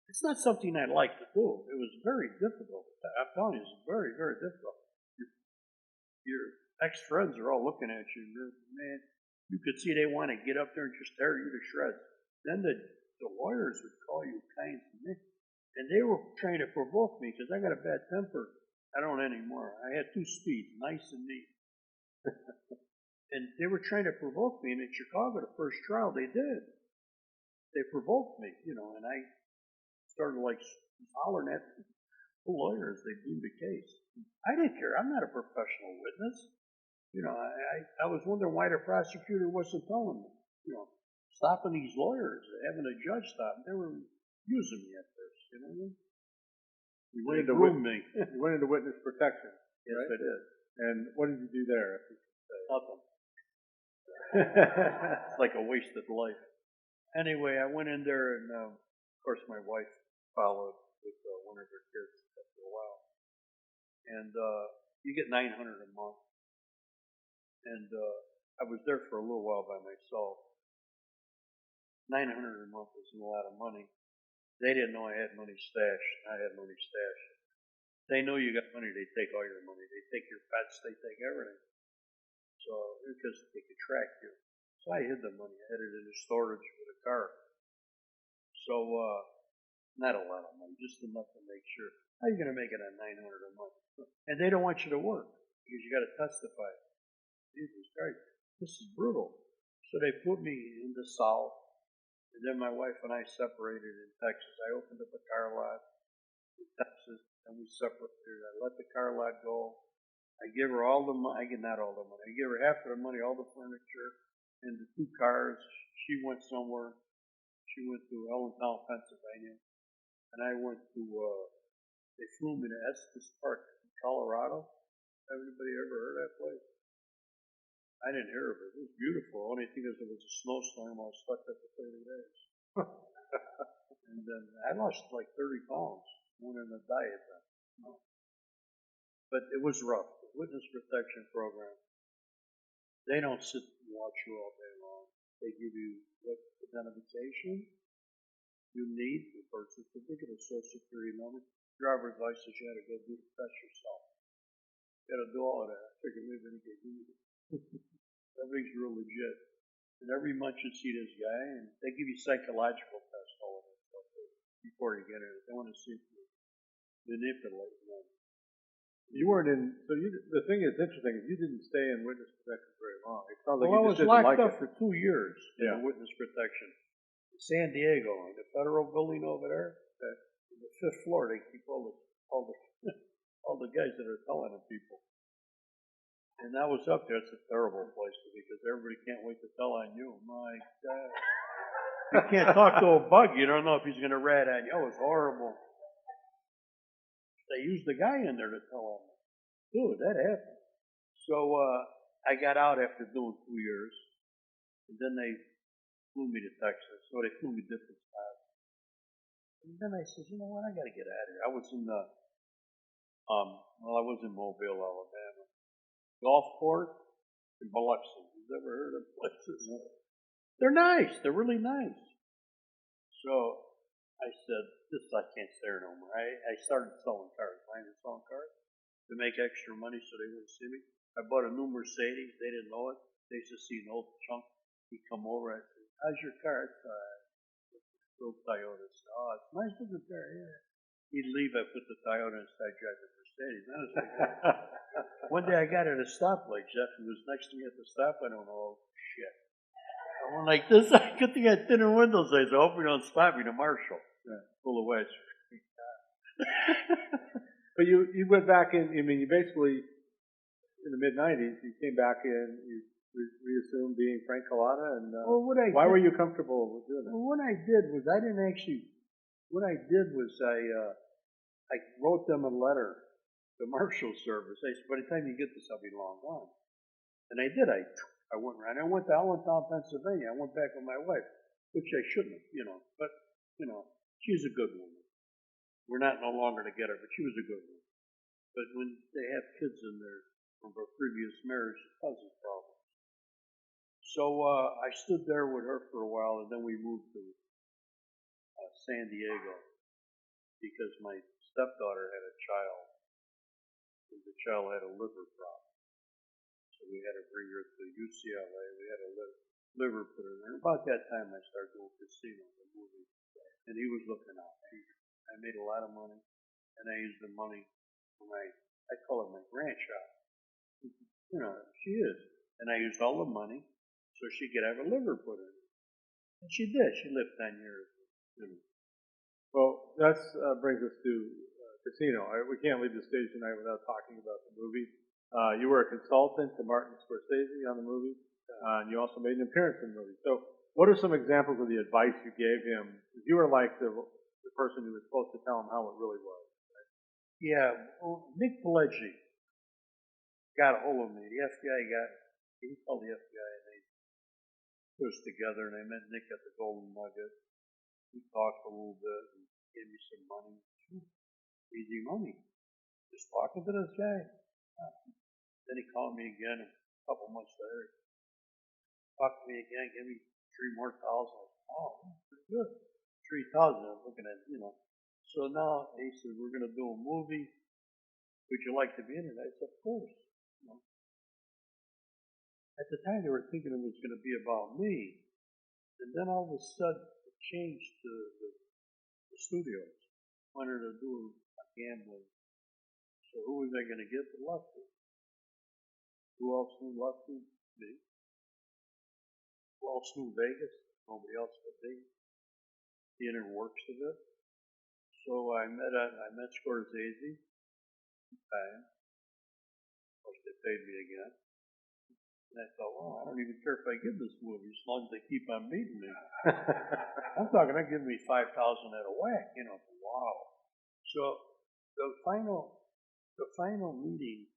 It's not something I like to do. It was very difficult. I'm telling you, it's very, very difficult. Your ex-friends are all looking at you. Man, you could see they want to get up there and just tear you to shreds. Then the lawyers would call you kinds of names. And they were trying to provoke me because I got a bad temper. I don't anymore. I had two speeds, nice and neat. And they were trying to provoke me. And in Chicago, the first trial, they did. They provoked me, and I started hollering at the lawyers. They blew the case. I didn't care. I'm not a professional witness. I was wondering why the prosecutor wasn't telling me, stopping these lawyers, having a judge stop them. They were using me at first, you know what I mean? You went into witness protection. Yes, right? I did. And what did you do there? Nothing. It's like a wasted life. Anyway, I went in there, and of course my wife followed with one of her kids after a while. And you get $900 a month. And I was there for a little while by myself. $900 a month isn't a lot of money. They didn't know I had money stashed. I had money stashed. They know you got money, they take all your money. They take your pets, they take everything. So, because they could track you. So I hid the money. I had it in the storage with a car. So, not a lot of money, just enough to make sure. How are you going to make it on $900 a month? And they don't want you to work because you got to testify. Jesus Christ, this is brutal. So they put me in the South. And then my wife and I separated in Texas. I opened up a car lot in Texas, and we separated. I let the car lot go. I give her all the money. Not all the money. I give her half of the money, all the furniture, and the 2 cars. She went somewhere. She went to Allentown, Pennsylvania. And I went to, they flew me to Estes Park, Colorado. Everybody ever heard of that place? I didn't hear of it. It was beautiful. Only thing is, it was a snowstorm. I was stuck there for 30 days. And then I lost like 30 pounds. Went on a diet then. But it was rough. The witness protection program, they don't sit and watch you all day long. They give you what identification you need, the birth certificate, a social security number, driver's license. You had to go do the test yourself. You got to do all of that. I figured maybe they get you. Everything's real legit. And every month you see this guy, and they give you psychological tests all of that stuff before you get in. They want to see if you're manipulating them. You weren't in, so you, the thing is interesting is you didn't stay in witness protection very long. It sounds like Well, I you was just didn't locked like up it. for 2 years Yeah. in witness protection. In San Diego, in the federal building over there, in the 5th floor, they keep all the all the guys that are telling on people. And I was up there. It's a terrible place because everybody can't wait to tell on you. My God. You can't talk to a bug. You don't know if he's going to rat on you. It was horrible. They used the guy in there to tell on me. Dude, that happened. So I got out after doing 2 years. And then they flew me to Texas. So they flew me different spots. And then I said, you know what? I got to get out of here. I was in I was in Mobile, Alabama. Golf course in Biloxi. You've ever heard of places? They're nice. They're really nice. So I said, I can't stay here no more. I started selling cars, buying and selling cars to make extra money so they wouldn't see me. I bought a new Mercedes. They didn't know it. They used to see an old chunk. He'd come over. I said, how's your car? It's little Toyota. I said, oh, it's a nice looking car, yeah. He'd leave. I put the Toyota and started driving the Mercedes. That was like, one day I got at a stoplight, Geoff. He was next to me at the stop. I don't know. Oh, shit. I went like this. Good thing I had thinner windows. I said, I hope you don't stop me to Marshall. Yeah. Full of wedge. But you went back in, I mean, you basically, in the mid-90s, you came back in, you reassumed being Frank Cullotta, and why were you comfortable with doing that? Well, what I did was I wrote them a letter, the Marshal Service. I said, by the time you get this, I'll be long gone. And I did. I went around. I went to Allentown, Pennsylvania. I went back with my wife, which I shouldn't have, but, she's a good woman. We're not no longer together, but she was a good woman. But when they have kids in there from her previous marriage, it causes problems. So I stood there with her for a while, and then we moved to San Diego because my stepdaughter had a child, and the child had a liver problem. So we had to bring her to UCLA. We had a liver put in there. About that time, I started doing casino, the movie, and he was looking out. I made a lot of money, and I used the money for I call it my grandchild. She is. And I used all the money so she could have a liver put in. And she did. She lived 10 years. Well, that brings us to Casino. We can't leave the stage tonight without talking about the movie. You were a consultant to Martin Scorsese on the movie, and you also made an appearance in the movie. So what are some examples of the advice you gave him? You were like the person who was supposed to tell him how it really was. Right? Yeah. Well, Nick Pileggi got a hold of me. The FBI he called the FBI, and they put us together, and I met Nick at the Golden Nugget. We talked a little bit and gave me some money. Easy money. Just talking to this guy. Then he called me again a couple months later. Talked to me again, gave me $3,000 more. Oh, pretty good. 3,000. I'm looking at, So now he said, we're going to do a movie. Would you like to be in it? I said, of course. At the time, they were thinking it was going to be about me. And then all of a sudden, it changed to the studios. Wanted to do a gambling. So who was I going to get to Lefty? Who else knew Lefty? Me. Who else knew Vegas? Nobody else but me. The inner works of it. So I met Scorsese. Of course, they paid me again. And I thought, well, I don't even care if I give this movie as long as they keep on meeting me. I'm talking, they're giving me $5,000 at a whack, Wow. So the final meeting.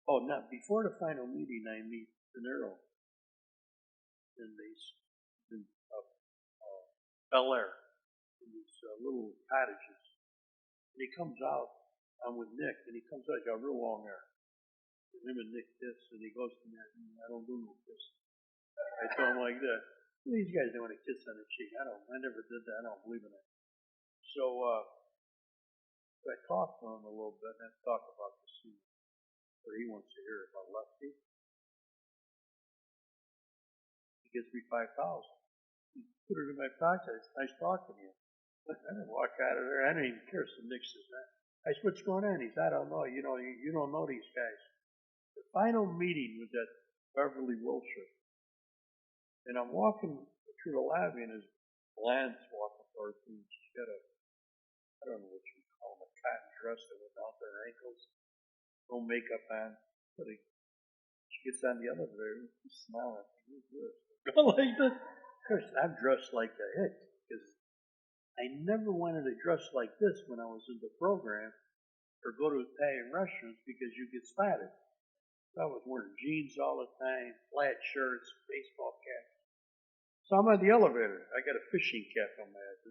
Oh, not before the final meeting, I meet De Niro in Bel Air, in these little cottages. And he comes out. I'm with Nick, and he comes out. He's got real long hair. And him and Nick kiss, and he goes to me, I don't do no kiss. I told him like that. These guys don't want a kiss on the cheek. I never did that. I don't believe in it. So I talked to him a little bit and talked about the scene. What he wants to hear about Lefty. He gives me $5,000. He put it in my pocket. It's nice talking to you. I didn't walk out of there. I didn't even care. So Nick says, I said, what's going on? He said, I don't know. You know, you don't know these guys. The final meeting was at Beverly Wilshire. And I'm walking through the lobby and his Lance walking towards me. She's got I don't know what you call them, a cotton dress that went down to her ankles. No makeup on. But she gets on the elevator and she's smiling. Who's this? Like this. Of course, I'm dressed like a hick because I never wanted to dress like this when I was in the program or go to Italian restaurants because you get spotted. I was wearing jeans all the time, flat shirts, baseball caps. So I'm on the elevator. I got a fishing cap on my head.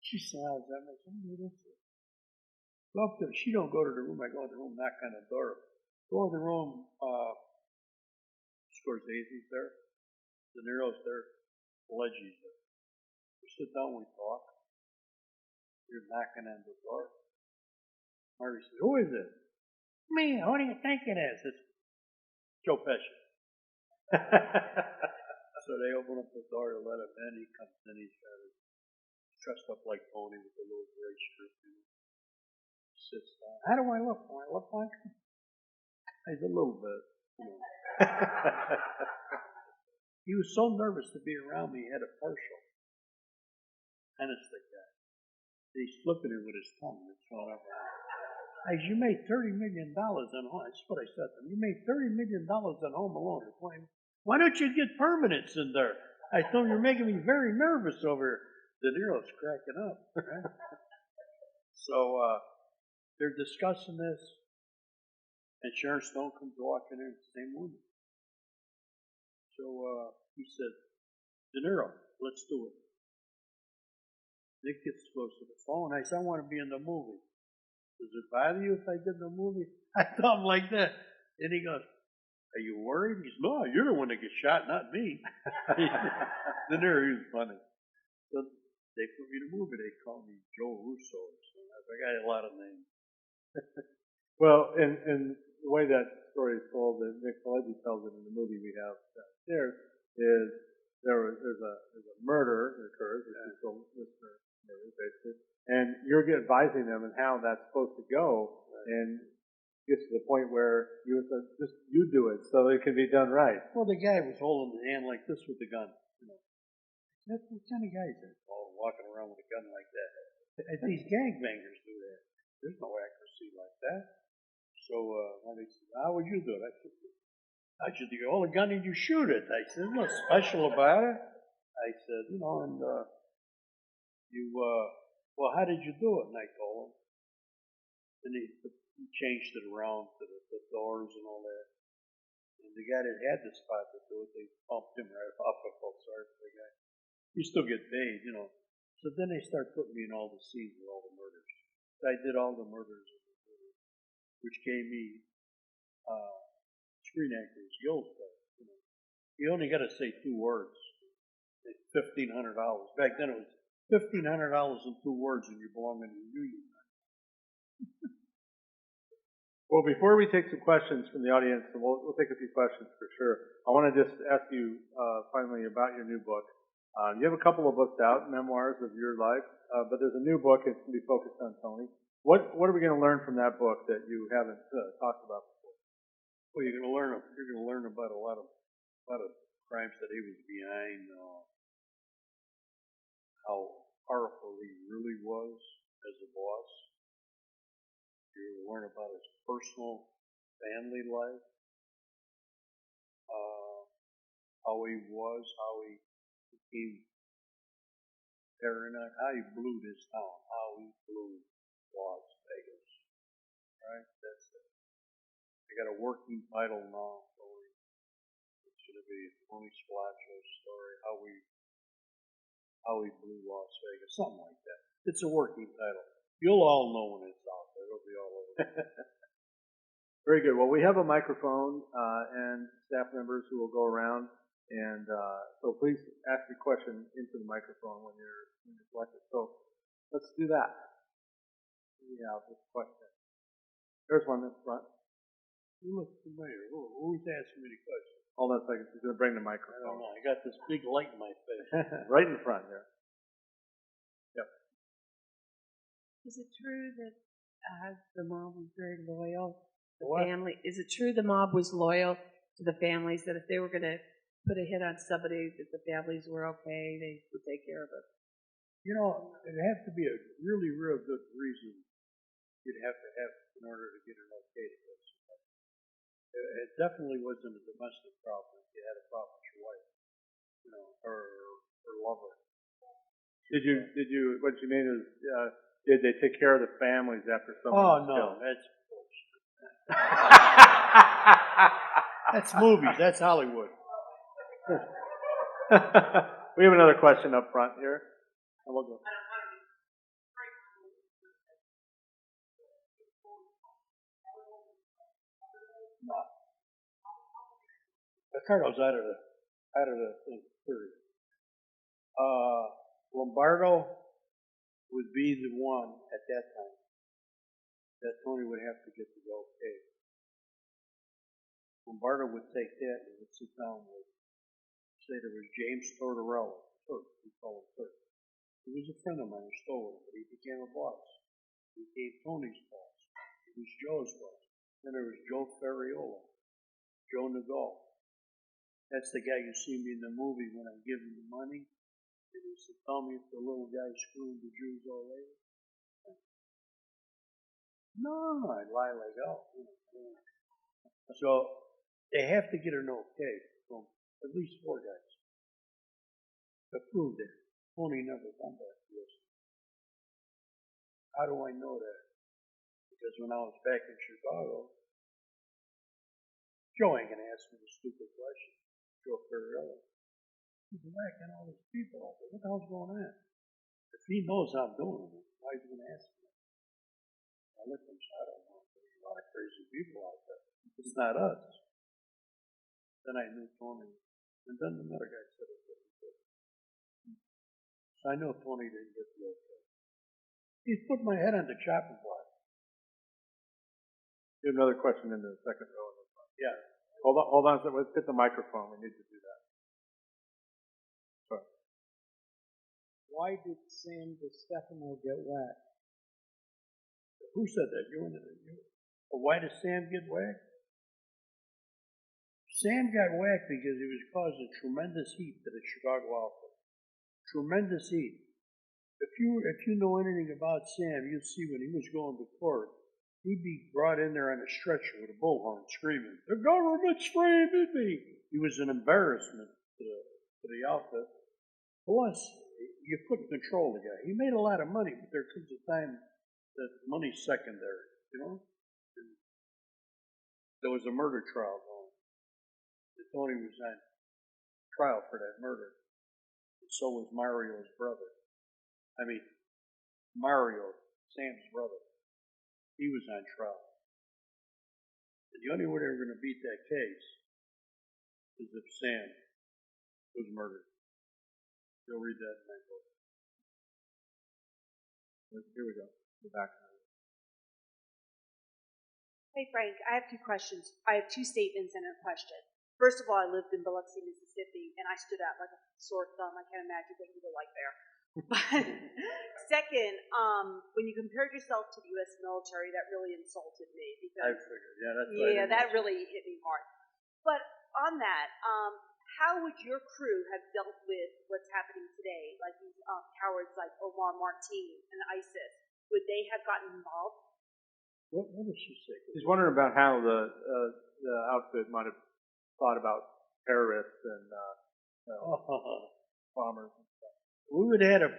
She smiles at me. I said, what is it? Go up there. She don't go to the room. I go to the room, knock on the door. Go to the room. Scorsese's there. De Niro's there. Leggy's there. We sit down, we talk. You're knocking on the door. Marty says, who is it? Me. Who do you think it is? It's Joe Pesci. So they open up the door to let him in. He comes in. He's dressed up like Tony with a little gray shirt. He sits down. How do I look? Do I look like him? He's a little bit. He was so nervous to be around me. He had a partial. Honest to God. He's flipping it with his tongue. It's all over. Hey, you made $30 million on home. That's what I said to him. You made $30 million on Home Alone. Why don't you get permanents in there? I told him, you're making me very nervous over here. De Niro's cracking up. Right? So they're discussing this, and Sharon Stone comes walking in the same room. So he said, De Niro, let's do it. Nick gets close to the phone. I said, I want to be in the movie. Does it bother you if I did the movie? I told him like that. And he goes, are you worried? He says, no, you're the one that gets shot, not me. De Niro, he was funny. So they put me in the movie. They called me Joe Russo. So I got a lot of names. Well, and the way that story is told, that Nick Pileggi tells it in the movie we have downstairs, is there's a murder that occurs, which is the listener murder, basically, and you're advising them on how that's supposed to go, and gets to the point where you just you do it so it can be done right. Well, the guy was holding the hand like this with the gun. You know, that's what kind of guy is that? Oh, walking around with a gun like that. These gangbangers do that. There's no accuracy like that. So they said, how would you do it? I said, you hold a gun and you shoot it. I said, there's no special about it. I said, and well, how did you do it? And I told him. And he changed it around to the doors and all that. And the guy that had the spot to do it, they bumped him right off. I felt sorry for the guy. You still get paid, So then they start putting me in all the scenes with all the murders. I did all the murders in the movie, which gave me Screen Actors Guild card. You only got to say 2 words. $1,500. Back then it was $1,500 in 2 words, and you belong in the union. Well, before we take some questions from the audience, and we'll take a few questions for sure, I want to just ask you finally about your new book. You have a couple of books out, memoirs of your life, but there's a new book. It's going to be focused on Tony. What are we going to learn from that book that you haven't talked about before? Well, you're going to learn about a lot of crimes that he was behind, how powerful he really was as a boss. You learn about his personal family life, how he was, how he became paranoid, how he blew this town, how he blew Las Vegas. Right? That's it. I got a working title now, so it's going to be Tony Spilotro's story, how he blew Las Vegas, something like that. It's a working title. You'll all know when it's out there. It'll be all over. Very good. Well, we have a microphone and staff members who will go around And so please ask your question into the microphone when you're selected. So let's do that. We have this question. There's one in front. You look familiar. Who's asking me the question? Hold on a second. She's going to bring the I don't microphone. know. I got this big light in my face. Right in front here. Yep. Is it true that the mob was very loyal? What? Is it true the mob was loyal to the families, that if they were going to put a hit on somebody, that the families were okay, they would take care of it? You know, it'd have to be a really real good reason you'd have to have in order to get an okay to this. It definitely wasn't a domestic problem. If you had a problem with your wife, you know, or lover. Did you, what you mean is, did they take care of the families after someone was killed? That's bullshit. That's movies. That's Hollywood. We have another question up front here. And we'll go. No. The Cardo's out of the thing, period. Lombardo would be the one at that time that Tony would have to get the okay. Lombardo would take that and would sit down with, say there was James Tortorella, we call him Turk. He was a friend of mine who stole him, but he became a boss. He became Tony's boss. He was Joe's boss. Then there was Joe Ferriola, Joe Nagel. That's the guy you see me in the movie when I give him the money. And he said, tell me if the little guy screwed the Jews all over. No, I'd lie like hell. So they have to get an okay from at least 4 guys to prove that Tony never done that to us. How do I know that? Because when I was back in Chicago, Joe ain't gonna ask me the stupid question. Joe Ferrella. He's whacking all these people out there. What the hell's going on? If he knows I'm doing it, why is he gonna ask me? I look at him, I don't know. There's a lot of crazy people out there. It's not us. Then I knew Tony. And then another guy said it. So I know Tony didn't get the okay. He's put my head on the chopping block. You have another question in the second row. Yeah. Hold on. Let's get the microphone. We need to do that. Sorry. Why did Sam DeStefano get whacked? Who said that? You? Why did Sam get whacked? Sam got whacked because he was causing tremendous heat to the Chicago outfit. Tremendous heat. If you know anything about Sam, you'll see when he was going to court, he'd be brought in there on a stretcher with a bullhorn screaming, "The government's framing me!" He was an embarrassment to the outfit. Plus, you couldn't control the guy. He made a lot of money, but there comes a time that money's secondary, you know? And there was a murder trial going. And Tony was on trial for that murder. And so was Mario's brother. Mario, Sam's brother. He was on trial. And the only way they were going to beat that case is if Sam was murdered. You'll read that in that book. Here we go. We're back. Hey, Frank, I have 2 questions. I have 2 statements and a question. First of all, I lived in Biloxi, Mississippi, and I stood out like a sore thumb. I can't imagine what you were like there. But second, when you compared yourself to the U.S. military, that really insulted me. I Because, figured, yeah, that's right. yeah, that really hit me hard. But on that, how would your crew have dealt with what's happening today, like these cowards like Omar Martin and ISIS? Would they have gotten involved? What did she say? He's wondering about how the outfit might have thought about terrorists and bombers and stuff. We would have had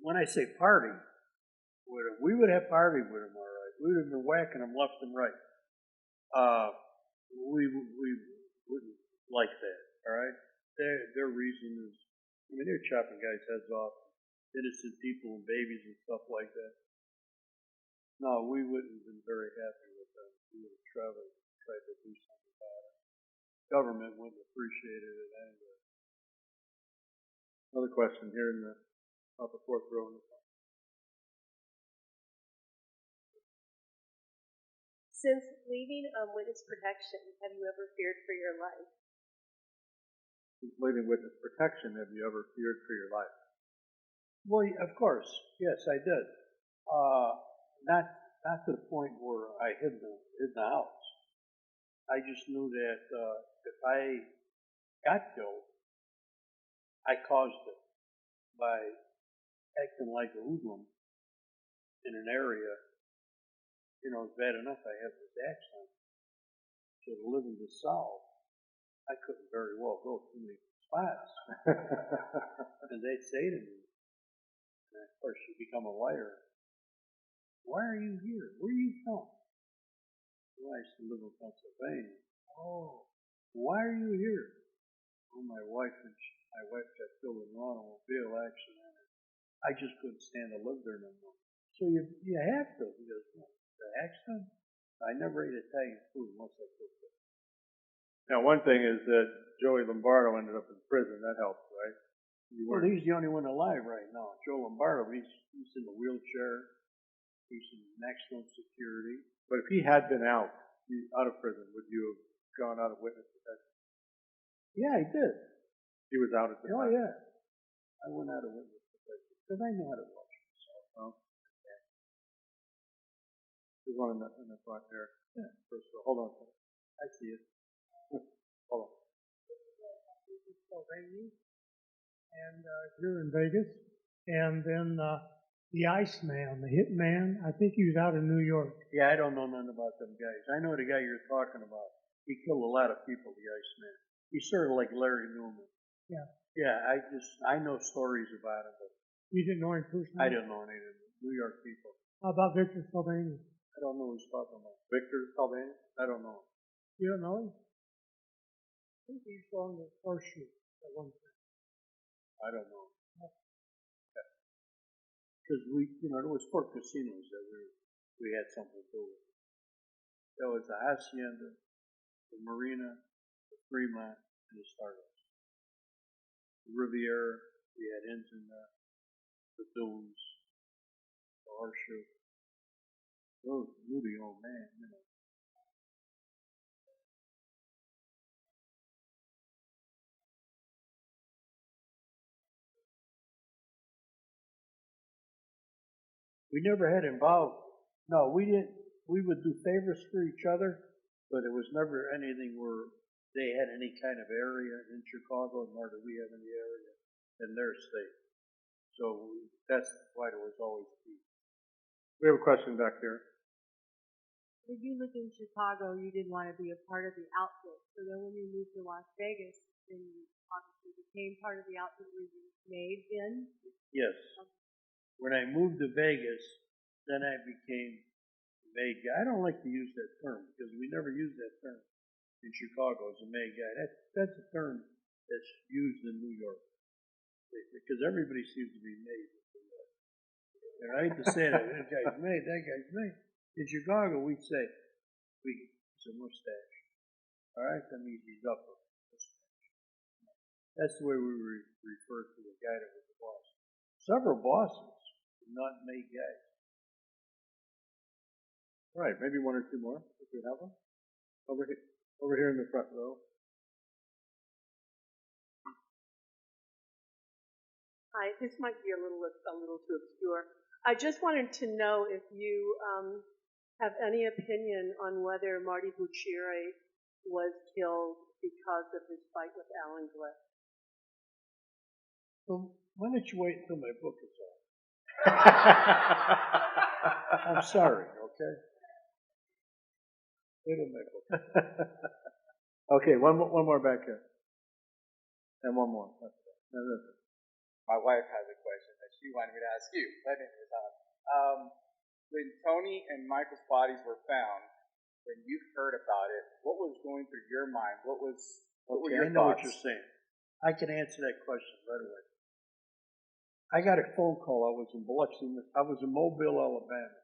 when I say party, we would have partied with them, all right. We would have been whacking them left and right. We wouldn't like that, all right. Their reason is, they're chopping guys' heads off, innocent people and babies and stuff like that. No, we wouldn't have been very happy with them. We would have tried to do something about it. Government wouldn't appreciate it anyway. Another question here in the, about the fourth row. Since leaving witness protection, have you ever feared for your life? Since leaving witness protection, have you ever feared for your life? Well, of course, yes, I did. Not to the point where I hid the house. I just knew that if I got killed, I caused it by acting like a hoodlum in an area. You know, it's bad enough I have this accent. So to live in the South, I couldn't very well go too many spots. And they'd say to me, and of course you become a liar, why are you here? Where are you from? Well, I used to live in Pennsylvania. Oh, why are you here? Well, my wife got killed in an automobile accident. I just couldn't stand to live there no more. So you have to, because the accident, I never ate Italian food unless I cooked it. Now, one thing is that Joey Lombardo ended up in prison. That helps, right? Well, he's the only one alive right now. Joe Lombardo, he's in a wheelchair. He's in maximum security. But if he had been out of prison, would you have gone out of witness protection? Yeah, he did. He was out at the Oh, time. yeah. I went out of witness protection because I know how to watch myself. Oh, okay. There's one in the front there. Yeah. First of all, hold on a second. I see it. Hold on. And here in Vegas. And then the Iceman, the Hitman, I think he was out in New York. Yeah, I don't know nothing about them guys. I know the guy you're talking about. He killed a lot of people, the Iceman. He's sort of like Larry Newman. Yeah. Yeah, I know stories about him, but You didn't know him personally? I didn't know any of them. New York people. How about Victor Sylvania? I don't know who he's talking about. Victor Sylvania? I don't know. You don't know him? I think he's on the horseshoe at one time. I don't know. Because there was 4 casinos that we had something to do with. There was the Hacienda, the Marina, the Fremont, and the Stardust. The Riviera, we had inns in the Dunes, the Horseshoe. Those really old man, you know. We never had involved. No, we didn't. We would do favors for each other, but it was never anything where they had any kind of area in Chicago, nor did we have any area in their state. So that's why there was always peace. We have a question back there. When you lived in Chicago, you didn't want to be a part of the outfit. So then when you moved to Las Vegas, then you obviously became part of the outfit. Were you made in? Yes. When I moved to Vegas, then I became a made guy. I don't like to use that term because we never used that term in Chicago as a made guy. That's a term that's used in New York because everybody seems to be made. And I hate to say that. That guy's made. That guy's made. In Chicago, we'd say, it's a mustache. All right, that means he's up a mustache. That's the way we refer to the guy that was the boss. Several bosses, not made guys. All right, maybe 1 or 2 more, if we have them. Over here in the front row. Hi, this might be a little too obscure. I just wanted to know if you have any opinion on whether Marty Buccieri was killed because of his fight with Alan Glick. So why don't you wait until my book is out? I'm sorry, okay? Wait till my book. Okay, one more back here. And one more. That's it. My wife has a question that she wanted me to ask you. Let me when Tony and Michael's bodies were found, when you heard about it, what was going through your mind? What were your I know thoughts? what you're saying. I can answer that question right away. I got a phone call. I was in Mobile, Alabama,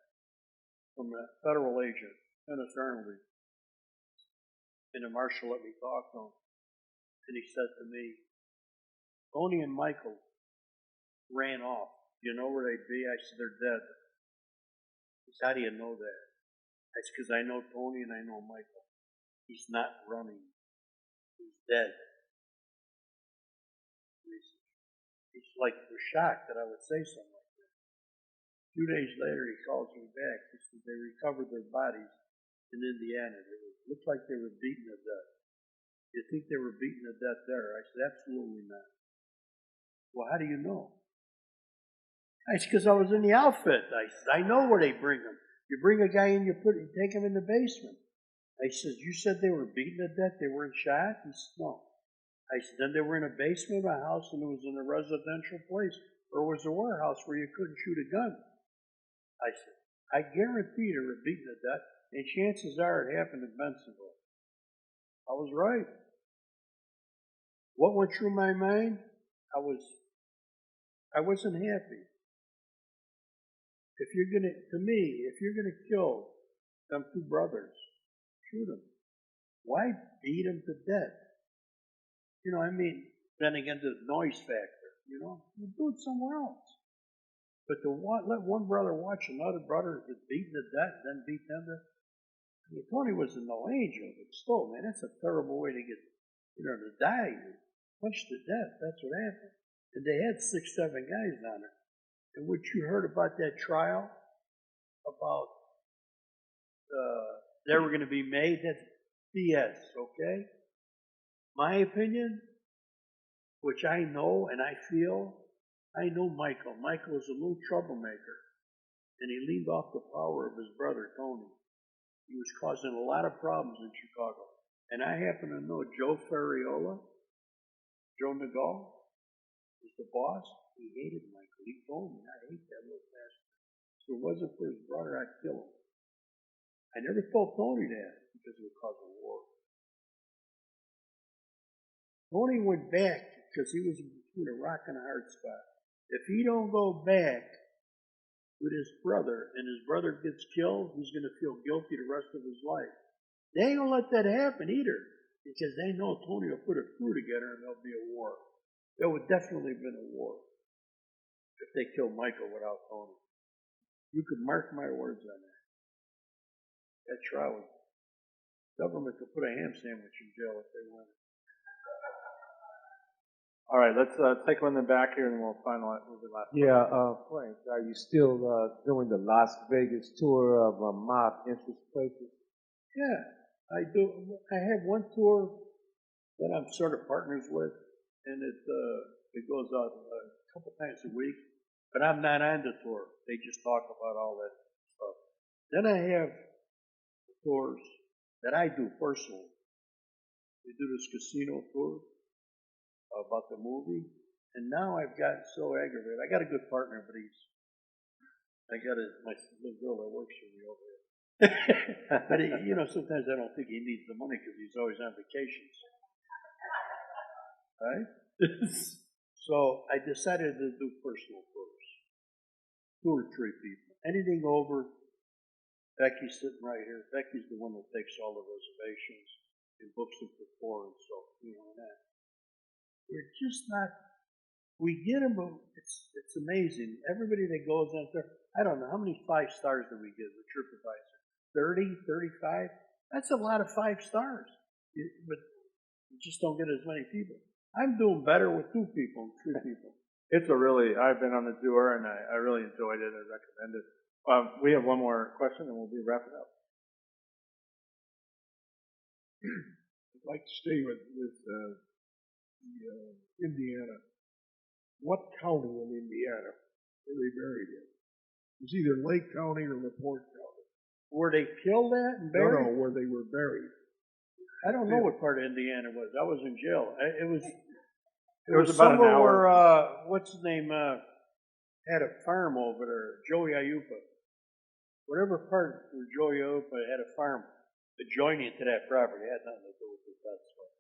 from a federal agent, Dennis Arnold. And the marshal let me talk to him. And he said to me, Tony and Michael ran off. You know where they'd be? I said, they're dead. He said, how do you know that? I said, because I know Tony and I know Michael. He's not running. He's dead. He's like, was shocked that I would say something like that. 2 days later, he calls me back. He said they recovered their bodies in Indiana. It looked like they were beaten to death. You think they were beaten to death there? I said, absolutely not. Well, how do you know? I said, because I was in the outfit. I said, I know where they bring them. You bring a guy in, you take him in the basement. I said, you said they were beaten to death, they weren't shot? He said, no. I said, then they were in a basement of a house and it was in a residential place, or it was a warehouse where you couldn't shoot a gun. I said, I guarantee they were beaten to death, and chances are it happened in Bensonville. I was right. What went through my mind? I wasn't happy. If you're gonna kill them two brothers, shoot them. Why beat them to death? You know, I mean, then again, the noise factor, you know, you do it somewhere else. But to let one brother watch another brother get beaten to death, then beat them to, I mean, Tony wasn't no angel, but still, man, that's a terrible way to get, to die. Punched to death, that's what happened. And they had 6, 7 guys on it. And what you heard about that trial, about they were going to be made, that's BS, okay? My opinion, which I know and I feel, I know Michael. Michael was a little troublemaker, and he leaned off the power of his brother, Tony. He was causing a lot of problems in Chicago. And I happen to know Joe Ferriola, Joe Nagall, was the boss. He hated Michael. He told me, I hate that little bastard. If it wasn't for his brother, I'd kill him. I never told Tony that because it would cause a war. Tony went back because he was between a rock and a hard spot. If he don't go back with his brother and his brother gets killed, he's going to feel guilty the rest of his life. They ain't going to let that happen either because they know Tony will put a crew together and there'll be a war. There would definitely have been a war if they killed Michael without Tony. You could mark my words on that. That trial, government could put a ham sandwich in jail if they wanted. All right, let's take one in the back here, and then we'll finalize. Yeah, Frank, are you still doing the Las Vegas tour of mob interest places? Yeah, I do. I have one tour that I'm sort of partners with, and it goes out a couple times a week. But I'm not on the tour. They just talk about all that stuff. Then I have tours that I do personally. We do this casino tour about the movie, and now I've gotten so aggravated. I got a good partner, but my little girl that works for me over there. But sometimes I don't think he needs the money because he's always on vacations, right? So I decided to do personal tours, 2 or 3 people. Anything over, Becky's sitting right here. Becky's the one that takes all the reservations and books them for 4 and so, and that. We're just not, we get them, but it's amazing. Everybody that goes out there, I don't know, how many 5 stars do we get with TripAdvisor? 30, 35? That's a lot of 5 stars. But you just don't get as many people. I'm doing better with 2 people than 3 people. I've been on the tour, and I really enjoyed it. I recommend it. We have one more question, and we'll be wrapping up. I'd like to stay with Indiana. What county in Indiana were they buried in? It was either Lake County or LaPorte County. Were they killed at and buried? No, where they were buried. I don't know what part of Indiana it was. I was in jail. It was about an hour. Where, what's his name, had a farm over there, Joey Ayupa. Whatever part where Joey Ayupa had a farm adjoining to that property, it had nothing to do with this. That's what.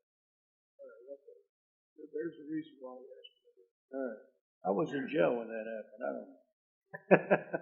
There's a reason why I asked you. I was in jail when that happened. I don't know.